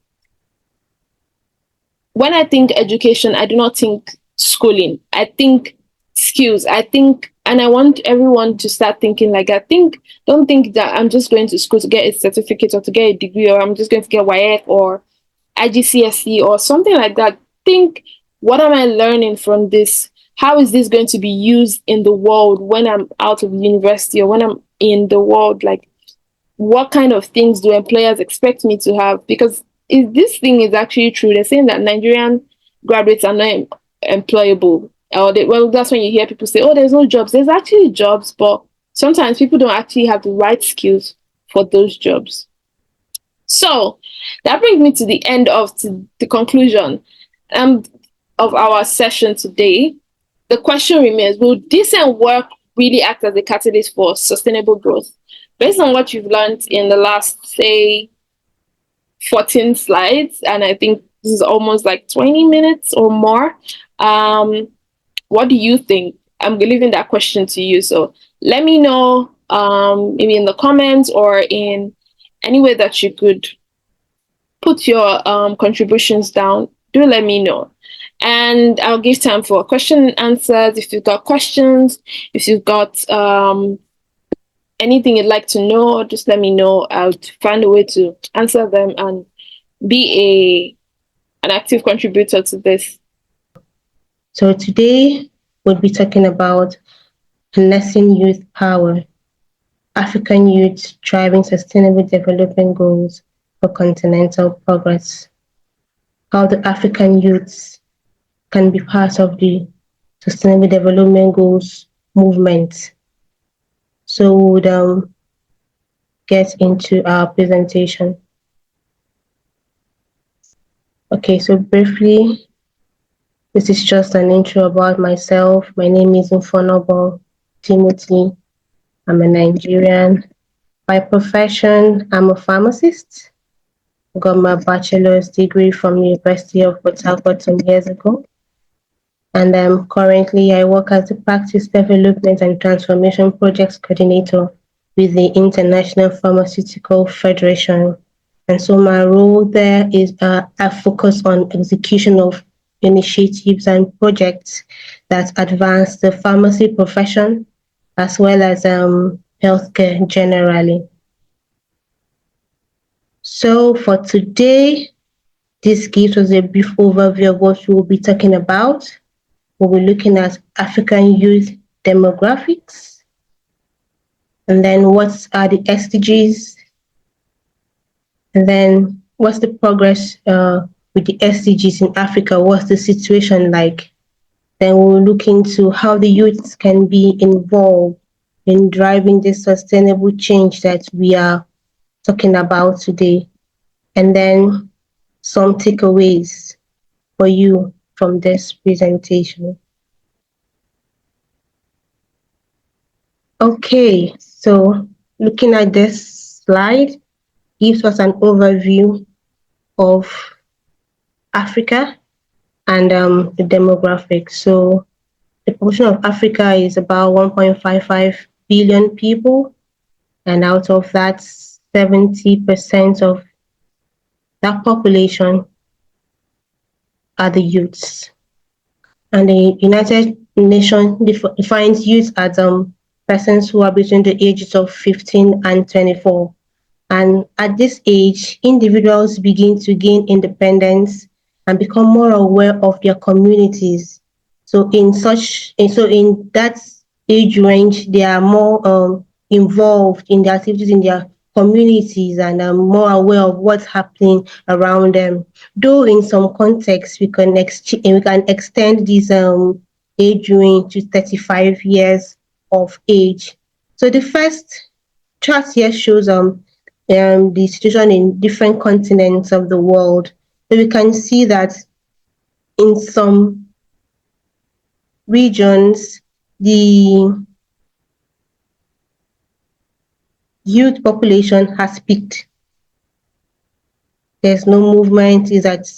When I think education, I do not think schooling. I think skills. And I want everyone to start thinking like that. Don't think that I'm just going to school to get a certificate or to get a degree, or I'm just going to get YF or IGCSE or something like that. Think, what am I learning from this? How is this going to be used in the world when I'm out of university or when I'm in the world? Like, what kind of things do employers expect me to have? Because if this thing is actually true, they're saying that Nigerian graduates are not employable. Well, that's when you hear people say, oh, there's no jobs. There's actually jobs, but sometimes people don't actually have the right skills for those jobs. So that brings me to the end of the conclusion of our session today. The question remains, will decent work really act as a catalyst for sustainable growth? Based on what you've learned in the last, say, 14 slides, and I think this is almost like 20 minutes or more, what do you think? I'm leaving that question to you. So let me know, maybe in the comments or in any way that you could put your contributions down. Do let me know. And I'll give time for question and answers. If you've got questions, if you've got anything you'd like to know, just let me know. I'll find a way to answer them and be an active contributor to this. So today we'll be talking about harnessing youth power, African youth driving sustainable development goals for continental progress, how the African youths can be part of the sustainable development goals movement. So we'll get into our presentation. Okay, so briefly, this is just an intro about myself. My name is Mfonobo Timothy. I'm a Nigerian. By profession, I'm a pharmacist. I got my bachelor's degree from the University of Port Harcourt some years ago. And currently, I work as the Practice Development and Transformation Projects Coordinator with the International Pharmaceutical Federation. And so my role there is I focus on execution of initiatives and projects that advance the pharmacy profession as well as healthcare generally. So for today, this gives us a brief overview of what we will be talking about. We'll be looking at African youth demographics, and then what are the SDGs, and then what's the progress with the SDGs in Africa, what's the situation like. Then we'll look into how the youth can be involved in driving this sustainable change that we are talking about today. And then some takeaways for you from this presentation. Okay, so looking at this slide gives us an overview of Africa and the demographics. So the population of Africa is about 1.55 billion people, and out of that, 70% of that population are the youths. And the United Nations defines youth as persons who are between the ages of 15 and 24. And at this age, individuals begin to gain independence and become more aware of their communities. So in that age range, they are more involved in the activities in their communities and are more aware of what's happening around them. Though in some contexts, we can extend this age range to 35 years of age. So the first chart here shows the situation in different continents of the world. So we can see that in some regions, the youth population has peaked. There's no movement, is at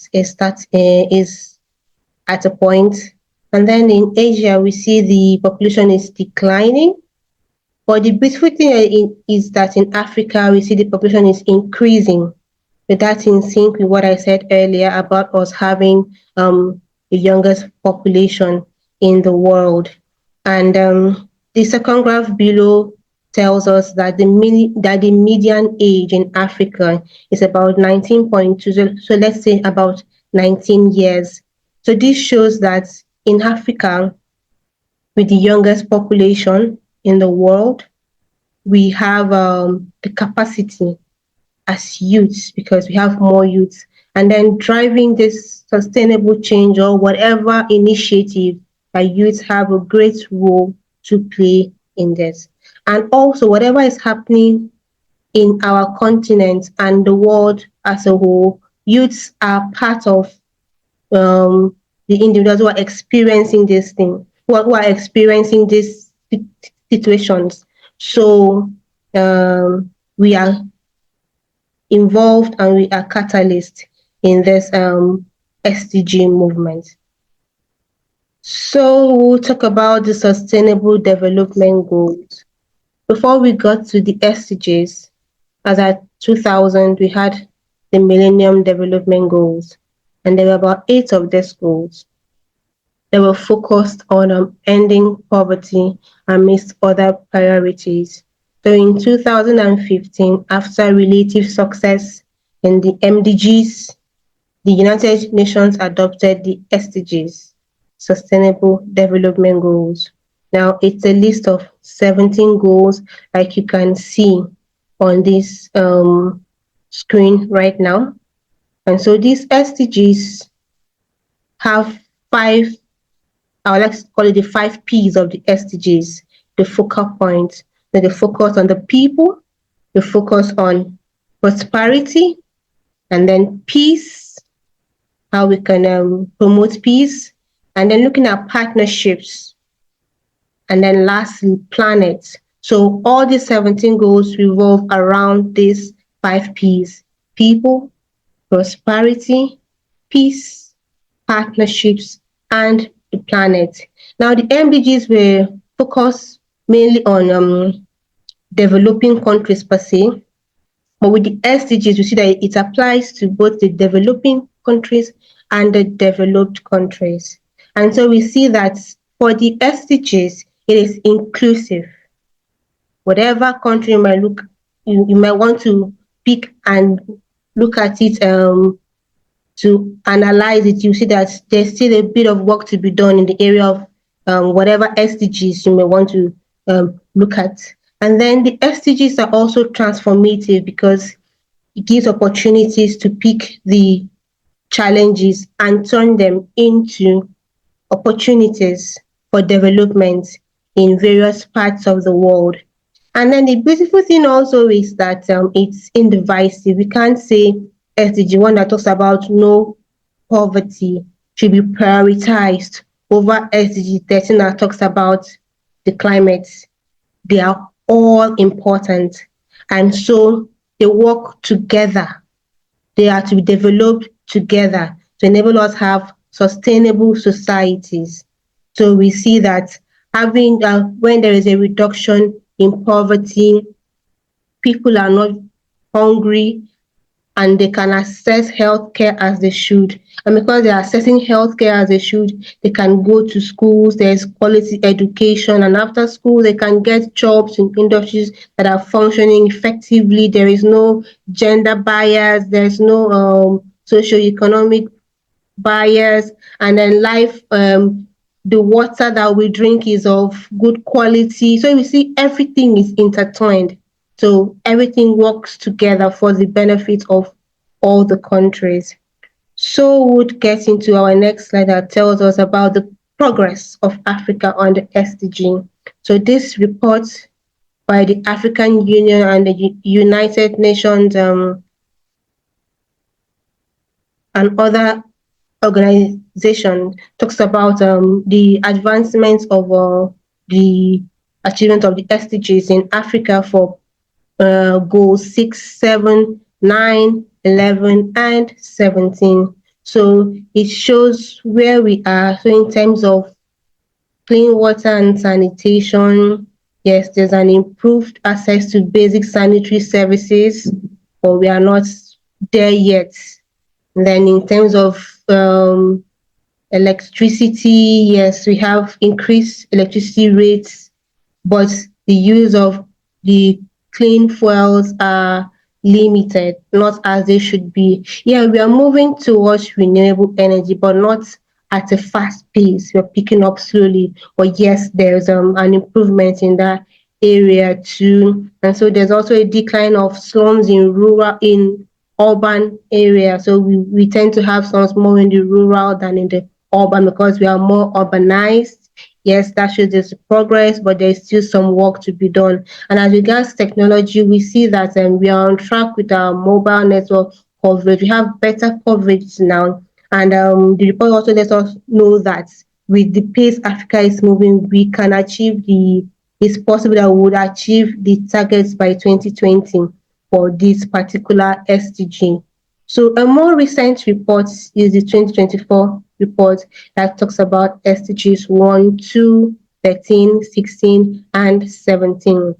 a point. And then in Asia, we see the population is declining. But the beautiful thing is that in Africa, we see the population is increasing. So that's in sync with what I said earlier about us having the youngest population in the world. And the second graph below tells us that the median age in Africa is about 19.2. So let's say about 19 years. So this shows that in Africa, with the youngest population in the world, we have the capacity as youths, because we have more youths, and then driving this sustainable change or whatever initiative that youths have a great role to play in this. And also whatever is happening in our continent and the world as a whole, youths are part of the individuals who are experiencing this thing, who are experiencing these situations. So we are involved and we are catalysts in this SDG movement. So we'll talk about the Sustainable Development Goals. Before we got to the SDGs, as at 2000, we had the Millennium Development Goals, and there were about 8 of these goals. They were focused on ending poverty amidst other priorities. So in 2015, after relative success in the MDGs, the United Nations adopted the SDGs, Sustainable Development Goals. Now, it's a list of 17 goals, like you can see on this screen right now. And so these SDGs have 5, I would like to call it the 5 P's of the SDGs, the focal points. So they focus on the people, they focus on prosperity, and then peace, how we can promote peace, and then looking at partnerships, and then lastly, planet. So all these 17 goals revolve around these 5 P's: people, prosperity, peace, partnerships, and the planet. Now, the MDGs were focused mainly on developing countries per se, but with the SDGs, we see that it applies to both the developing countries and the developed countries. And so we see that for the SDGs, it is inclusive. Whatever country you might you might want to pick and look at it to analyze it, you see that there's still a bit of work to be done in the area of whatever SDGs you may want to look at. And then the SDGs are also transformative because it gives opportunities to pick the challenges and turn them into opportunities for development in various parts of the world. And then the beautiful thing also is that it's indivisive. We can't say SDG 1 that talks about no poverty should be prioritized over SDG 13 that talks about the climate. They are all important. And so they work together they are to be developed together to enable us have sustainable societies. So we see that having when there is a reduction in poverty, people are not hungry, and they can access healthcare as they should. And because they are accessing healthcare as they should, they can go to schools, there's quality education, and after school, they can get jobs in industries that are functioning effectively. There is no gender bias, there's no socioeconomic bias, and then life, the water that we drink is of good quality. So we see everything is intertwined. So everything works together for the benefit of all the countries. So we'll get into our next slide that tells us about the progress of Africa on the SDG. So this report by the African Union and the United Nations and other organization talks about the advancements of the achievement of the SDGs in Africa for goals 6, 7, 9, 11, and 17. So it shows where we are. So in terms of clean water and sanitation, yes, there's an improved access to basic sanitary services, but we are not there yet. And then in terms of electricity, yes, we have increased electricity rates, but the use of the clean fuels are limited, not as they should be. Yeah, we are moving towards renewable energy, but not at a fast pace. We're picking up slowly. But yes, there's an improvement in that area too. And so there's also a decline of slums in urban areas. So we tend to have slums more in the rural than in the urban because we are more urbanized. Yes, that shows there's progress, but there's still some work to be done. And as regards technology, we see that we are on track with our mobile network coverage. We have better coverage now. And the report also lets us know that with the pace Africa is moving, we can achieve it's possible that we would achieve the targets by 2020 for this particular SDG. So a more recent report is the 2024 report that talks about SDGs 1, 2, 13, 16, and 17.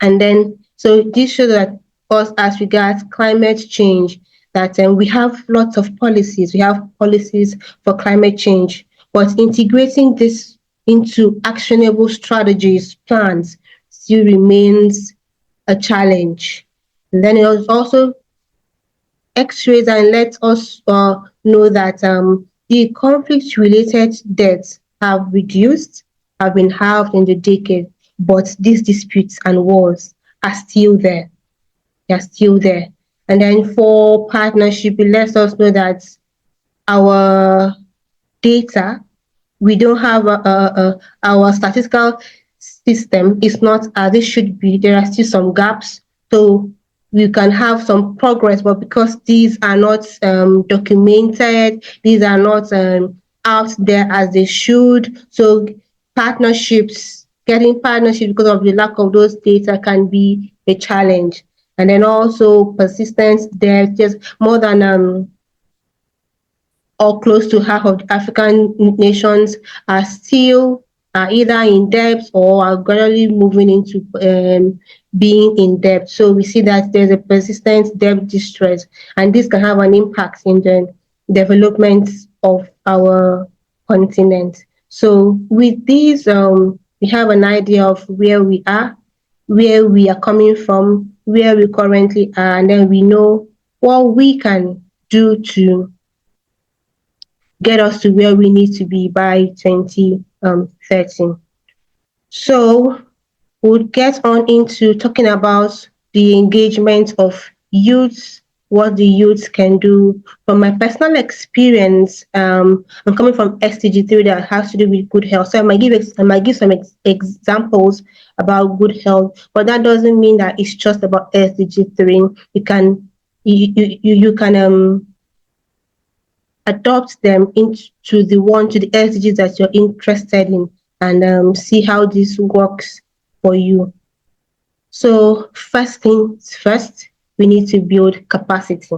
And then, so this shows that us as regards climate change, that we have lots of policies. We have policies for climate change, but integrating this into actionable strategies, plans, still remains a challenge. And then it also X-rays and let us know that the conflict-related deaths have reduced, have been halved in the decade, but these disputes and wars are still there. They are still there. And then for partnership, it lets us know that our data, we don't have our statistical system is not as it should be. There are still some gaps. So we can have some progress, but because these are not documented, these are not out there as they should. So getting partnerships because of the lack of those data can be a challenge. And then also persistence, there's just more than or close to half of the African nations are still either in debt or are gradually moving into being in debt. So we see that there's a persistent debt distress, and this can have an impact in the development of our continent. So with these, we have an idea of where we are, where we are coming from, where we currently are, and then we know what we can do to get us to where we need to be by 2030. So we'll get on into talking about the engagement of youths, what the youths can do. From my personal experience, I'm coming from SDG3 that has to do with good health. So I might give some examples about good health, but that doesn't mean that it's just about SDG3. You can adopt them into the SDGs that you're interested in, and see how this works for you. So first things first, we need to build capacity.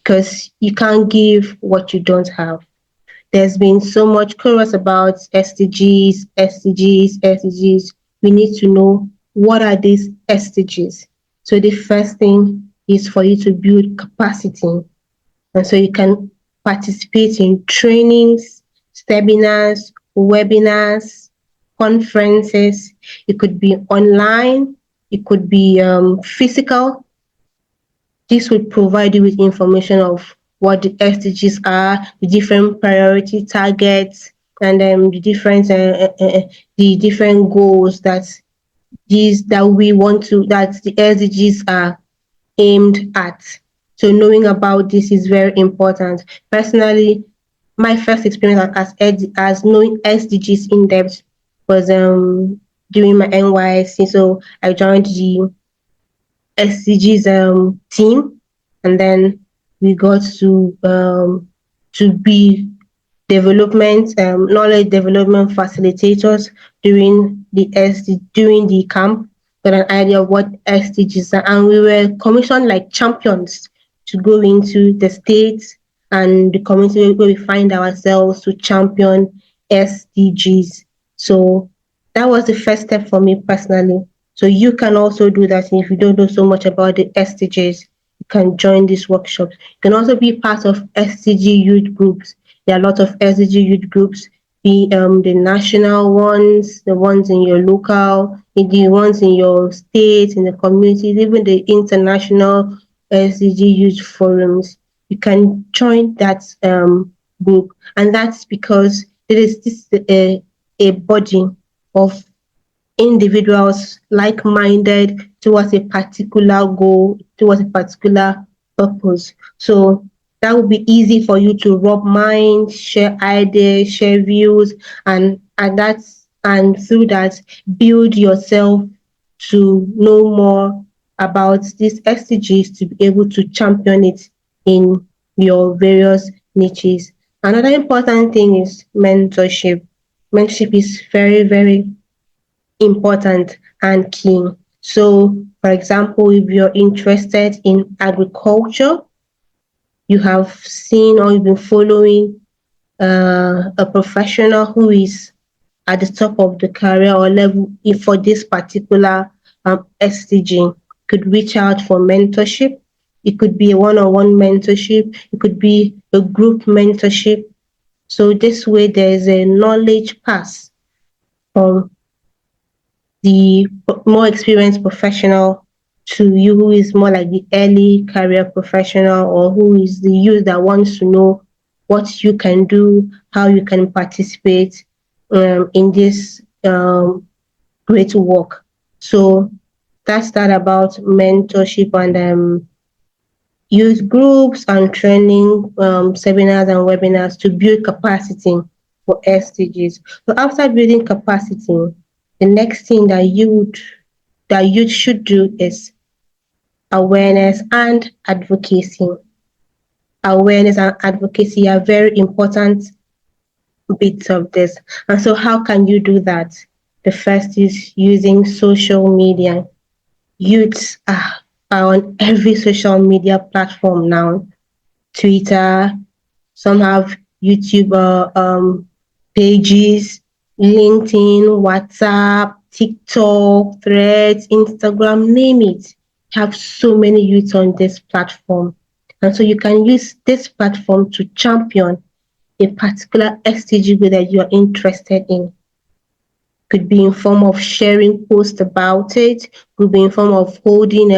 because you can't give what you don't have. There's been so much chorus about SDGs, SDGs, SDGs. We need to know what are these SDGs. So the first thing is for you to build capacity. And so you can participate in trainings, seminars, webinars, conferences. It could be online, it could be physical. This would provide you with information of what the SDGs are, the different priority targets, and the different goals that we want to that the SDGs are aimed at. So knowing about this is very important. Personally, my first experience as knowing SDGs in depth was during my NYSC. So I joined the SDGs team, and then we got to be knowledge development facilitators during the camp. Got an idea of what SDGs are, and we were commissioned like champions to go into the states and the community where we find ourselves to champion SDGs. So that was the first step for me personally. So you can also do that. And if you don't know so much about the SDGs, you can join these workshops. You can also be part of SDG youth groups. There are a lot of SDG youth groups, the national ones, the ones in your local, the ones in your state, in the communities, even the international SDG youth forums. You can join that group, and that's because there is a body of individuals like-minded towards a particular goal, towards a particular purpose. So that would be easy for you to rub minds, share ideas, share views, and through that build yourself to know more about these SDGs to be able to champion it in your various niches. Another important thing is mentorship. Mentorship is very, very important and key. So, for example, if you're interested in agriculture, you have seen or you've been following a professional who is at the top of the career or level for this particular SDG, could reach out for mentorship. It could be a one-on-one mentorship. It could be a group mentorship. So this way, there is a knowledge pass from the more experienced professional to you who is more like the early career professional, or who is the youth that wants to know what you can do, how you can participate in this great work. So that's that about mentorship and youth groups and training seminars and webinars to build capacity for SDGs. So after building capacity, the next thing that youth should do is awareness and advocacy. Awareness and advocacy are very important bits of this. And so how can you do that? The first is using social media. Youths are on every social media platform now. Twitter, some have YouTube pages, LinkedIn, WhatsApp, TikTok, Threads, Instagram, name it. Have so many youths on this platform. And so you can use this platform to champion a particular SDG that you are interested in. Could be in form of sharing posts about it, could be in form of holding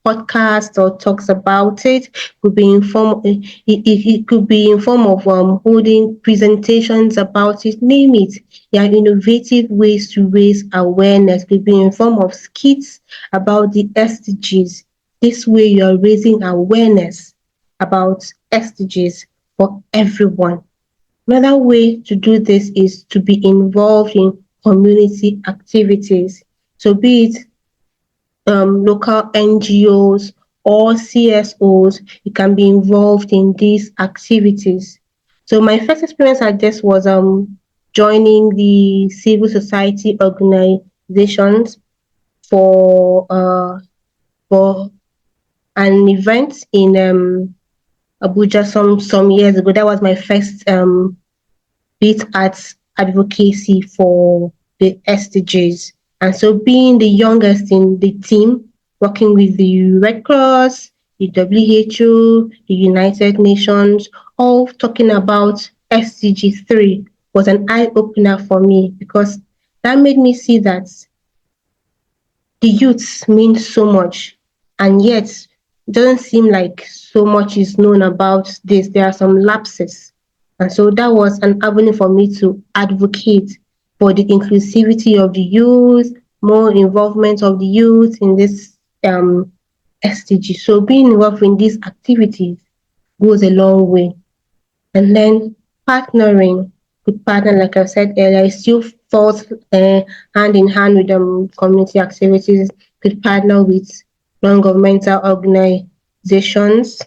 podcasts or talks about it, could be in form it could be in form of holding presentations about it, name it. There are innovative ways to raise awareness. Could be in form of skits about the SDGs. This way you are raising awareness about SDGs for everyone. Another way to do this is to be involved in community activities. So be it local NGOs or CSOs, you can be involved in these activities. So my first experience at this was joining the civil society organizations for an event in Abuja some years ago. That was my first bit at advocacy for the SDGs. And so being the youngest in the team, working with the Red Cross, the WHO, the United Nations, all talking about SDG 3 was an eye opener for me because that made me see that the youths mean so much, and yet it doesn't seem like so much is known about this. There are some lapses. And so that was an avenue for me to advocate for the inclusivity of the youth, more involvement of the youth in this SDG. So being involved in these activities goes a long way. And then partnering with partner, like I said earlier, it still falls hand in hand with community activities. Could partner with non-governmental organizations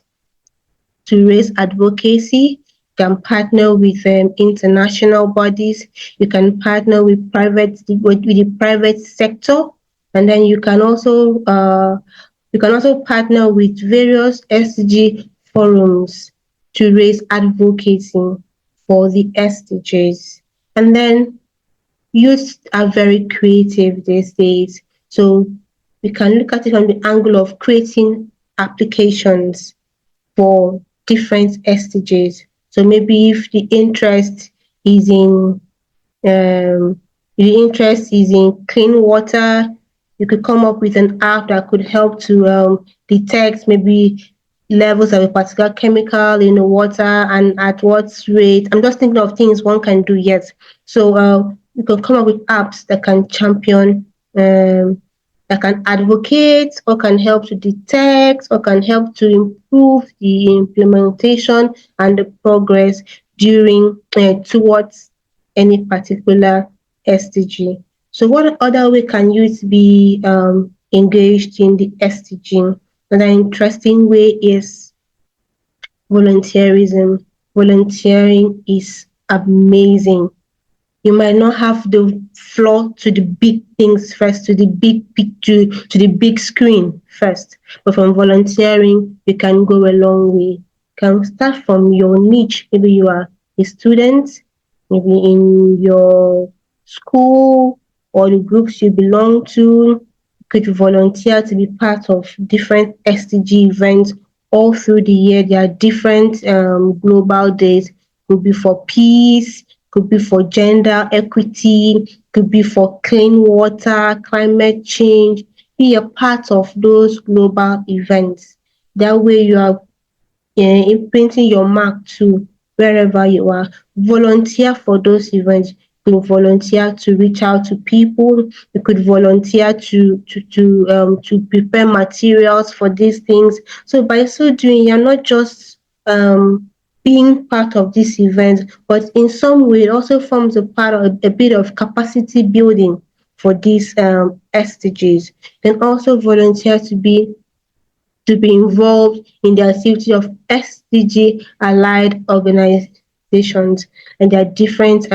to raise advocacy. You can partner with international bodies. You can partner with the private sector, and then you can also partner with various SDG forums to raise advocacy for the SDGs. And then youth are very creative these days. So we can look at it from the angle of creating applications for different SDGs. So maybe if the interest is in clean water, you could come up with an app that could help to detect maybe levels of a particular chemical in the water and at what rate. I'm just thinking of things one can do yet. So you can come up with apps that can champion, that can advocate or can help to detect or can help to improve the implementation and the progress during towards any particular SDG. So what other way can youth be engaged in the SDG? Another interesting way is volunteerism. Volunteering is amazing. You might not have the floor to the big things first, to the big picture, to the big screen first. But from volunteering, you can go a long way. You can start from your niche. Maybe you are a student, maybe in your school or the groups you belong to. You could volunteer to be part of different SDG events all through the year. There are different global days. Could be for peace, could be for gender equity, could be for clean water, climate change. Be a part of those global events. That way you are imprinting your mark to wherever you are. Volunteer for those events. You could volunteer to reach out to people. You could volunteer to prepare materials for these things. So by so doing, you're not just being part of this event, but in some way it also forms a bit of capacity building for these SDGs. And also volunteer to be involved in the activity of SDG allied organizations, and there are different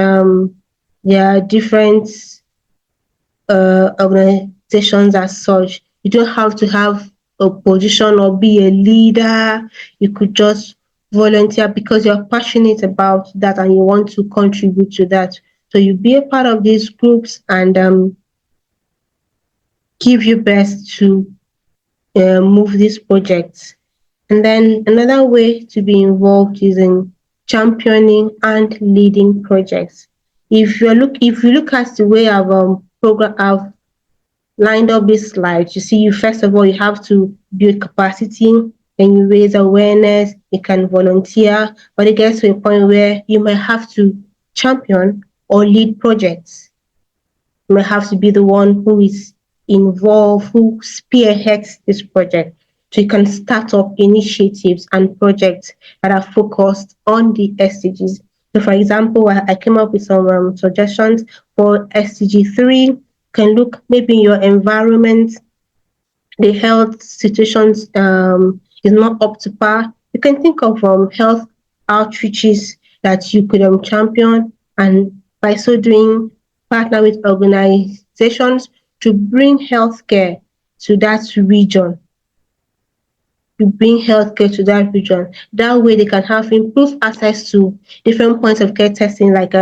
organizations as such. You don't have to have a position or be a leader. You could just volunteer because you're passionate about that and you want to contribute to that. So you be a part of these groups and give your best to move these projects. And then another way to be involved is in championing and leading projects. If you look at the way I've lined up this slide, you see, first of all you have to build capacity, then you raise awareness, you can volunteer, but it gets to a point where you might have to champion or lead projects. You might have to be the one who is involved, who spearheads this project. So you can start up initiatives and projects that are focused on the SDGs. So for example, I came up with some suggestions for SDG 3. You can look maybe in your environment, the health situations is not up to par. You can think of health outreaches that you could champion, and by so doing, partner with organizations to bring healthcare to that region. you bring healthcare to that region. That way they can have improved access to different points of care testing like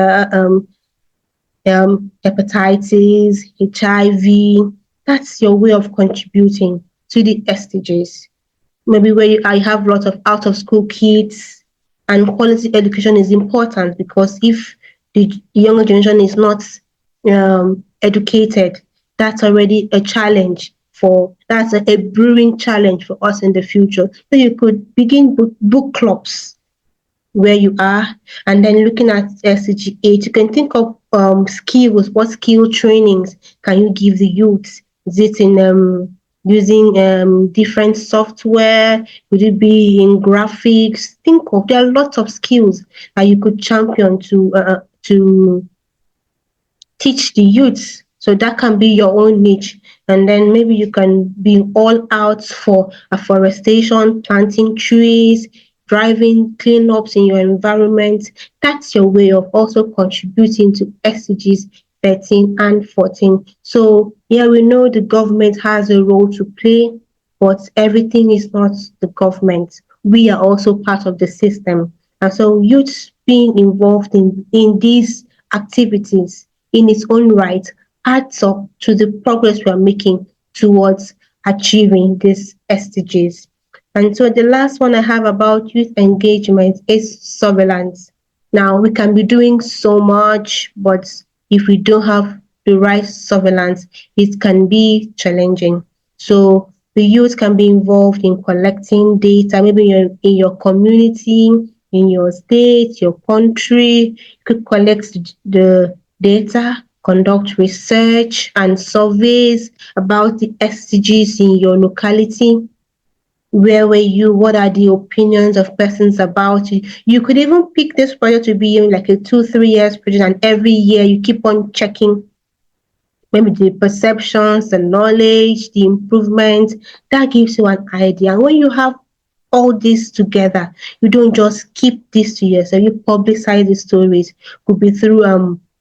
hepatitis, HIV. That's your way of contributing to the SDGs. Maybe where I have lots of out of school kids, and quality education is important, because if the younger generation is not educated, that's already a challenge for that's a brewing challenge for us in the future. So you could begin book clubs where you are, and then looking at SDG8, you can think of skills. What skill trainings can you give the youth? Is it in using different software? Would it be in graphics? Think of there are lots of skills that you could champion to teach the youths. So that can be your own niche. And then maybe you can be all out for afforestation, planting trees, driving cleanups in your environment. That's your way of also contributing to SDGs 13 and 14. So yeah, we know the government has a role to play, but everything is not the government. We are also part of the system. And so youths being involved in these activities in its own right adds up to the progress we are making towards achieving these SDGs. And so the last one I have about youth engagement is surveillance. Now, we can be doing so much, but if we don't have the right surveillance, it can be challenging. So the youth can be involved in collecting data, maybe in your community, in your state, your country. You could collect the data, conduct research and surveys about the SDGs in your locality. Where were you? What are the opinions of persons about you? You could even pick this project to be like a 2-3 years project, and every year you keep on checking maybe the perceptions, the knowledge, the improvement. That gives you an idea. And when you have all this together, you don't just keep this to yourself. You publicize the stories. Could be through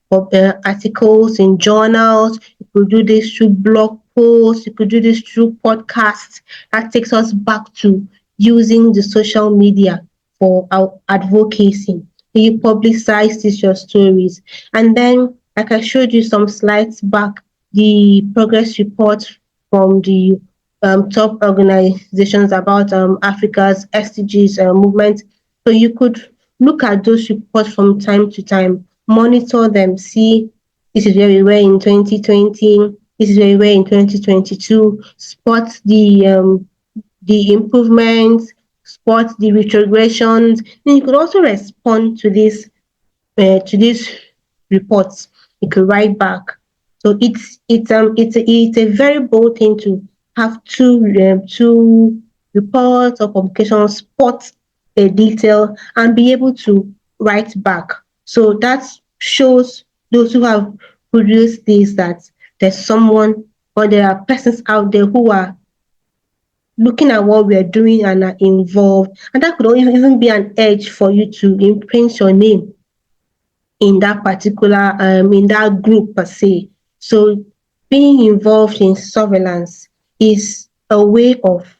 articles in journals. You could do this through blog posts. You could do this through podcasts. That takes us back to using the social media for our advocacy. You publicize these your stories, and then, like I showed you some slides back, the progress report from the top organizations about Africa's SDGs movement. So you could look at those reports from time to time, monitor them, see this is where we were in 2020, this is where we were in 2022, spot the improvements, spot the retrogressions. Then you could also respond to these reports. You could write back. So it's a very bold thing to have two reports or publications, spot a detail, and be able to write back. So that shows those who have produced this that there's someone, or there are persons out there who are looking at what we are doing and are involved. And that could even be an edge for you to imprint your name in that particular in that group per se. So being involved in surveillance is a way of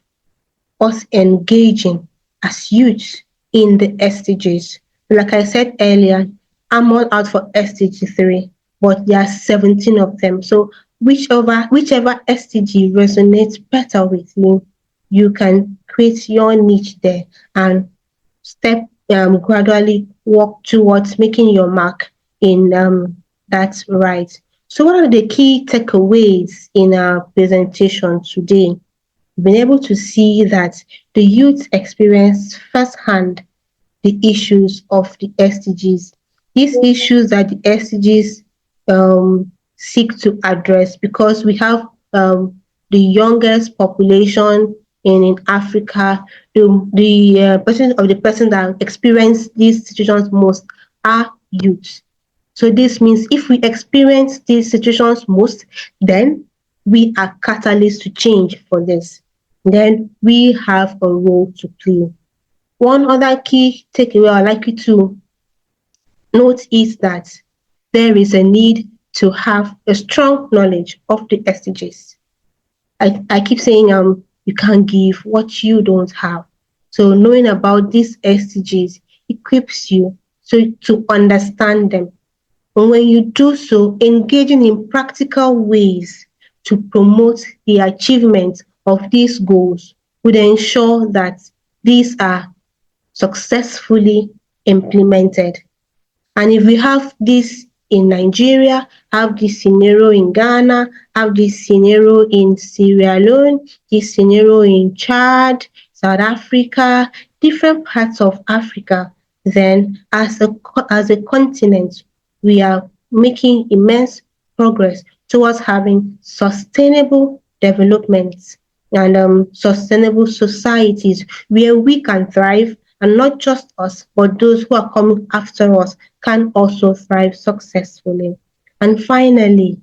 us engaging as youth in the SDGs. Like I said earlier, I'm all out for SDG 3, but there are 17 of them. So whichever SDG resonates better with you, you can create your niche there and step gradually walk towards making your mark in that right. So what are the key takeaways in our presentation today? We've been able to see that the youth experience firsthand the issues of the SDGs. These issues that the SDGs seek to address, because we have the youngest population in Africa. The person that experience these situations most are youth. So this means if we experience these situations most, then we are catalysts to change for this. Then we have a role to play. One other key takeaway I'd like you to note is that there is a need to have a strong knowledge of the SDGs. I keep saying you can't give what you don't have. So knowing about these SDGs equips you to understand them. And when you do so, engaging in practical ways to promote the achievement of these goals would ensure that these are successfully implemented. And if we have this in Nigeria, have this scenario in Ghana, have this scenario in Sierra Leone, this scenario in Chad, South Africa, different parts of Africa, then as a continent, we are making immense progress towards having sustainable development and sustainable societies where we can thrive, and not just us, but those who are coming after us can also thrive successfully. And finally,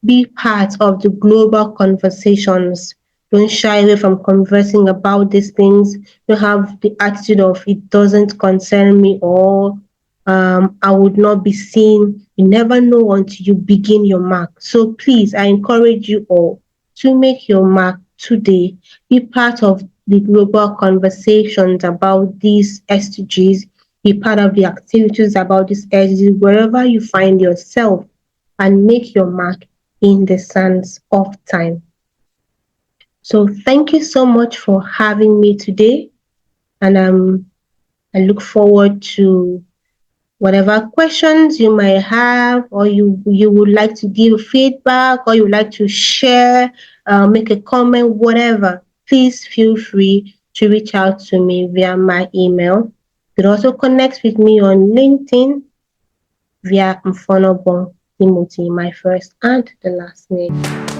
be part of the global conversations. Don't shy away from conversing about these things. Don't have the attitude of it doesn't concern me, or I would not be seen. You never know until you begin your mark. So please, I encourage you all to make your mark today. Be part of the global conversations about these SDGs. Be part of the activities about these SDGs wherever you find yourself, and make your mark in the sands of time. So thank you so much for having me today, and I look forward to whatever questions you might have, or you would like to give feedback, or you would like to share, make a comment, whatever. Please feel free to reach out to me via my email. You can also connect with me on LinkedIn via Mfonobon Timothy, my first and the last name.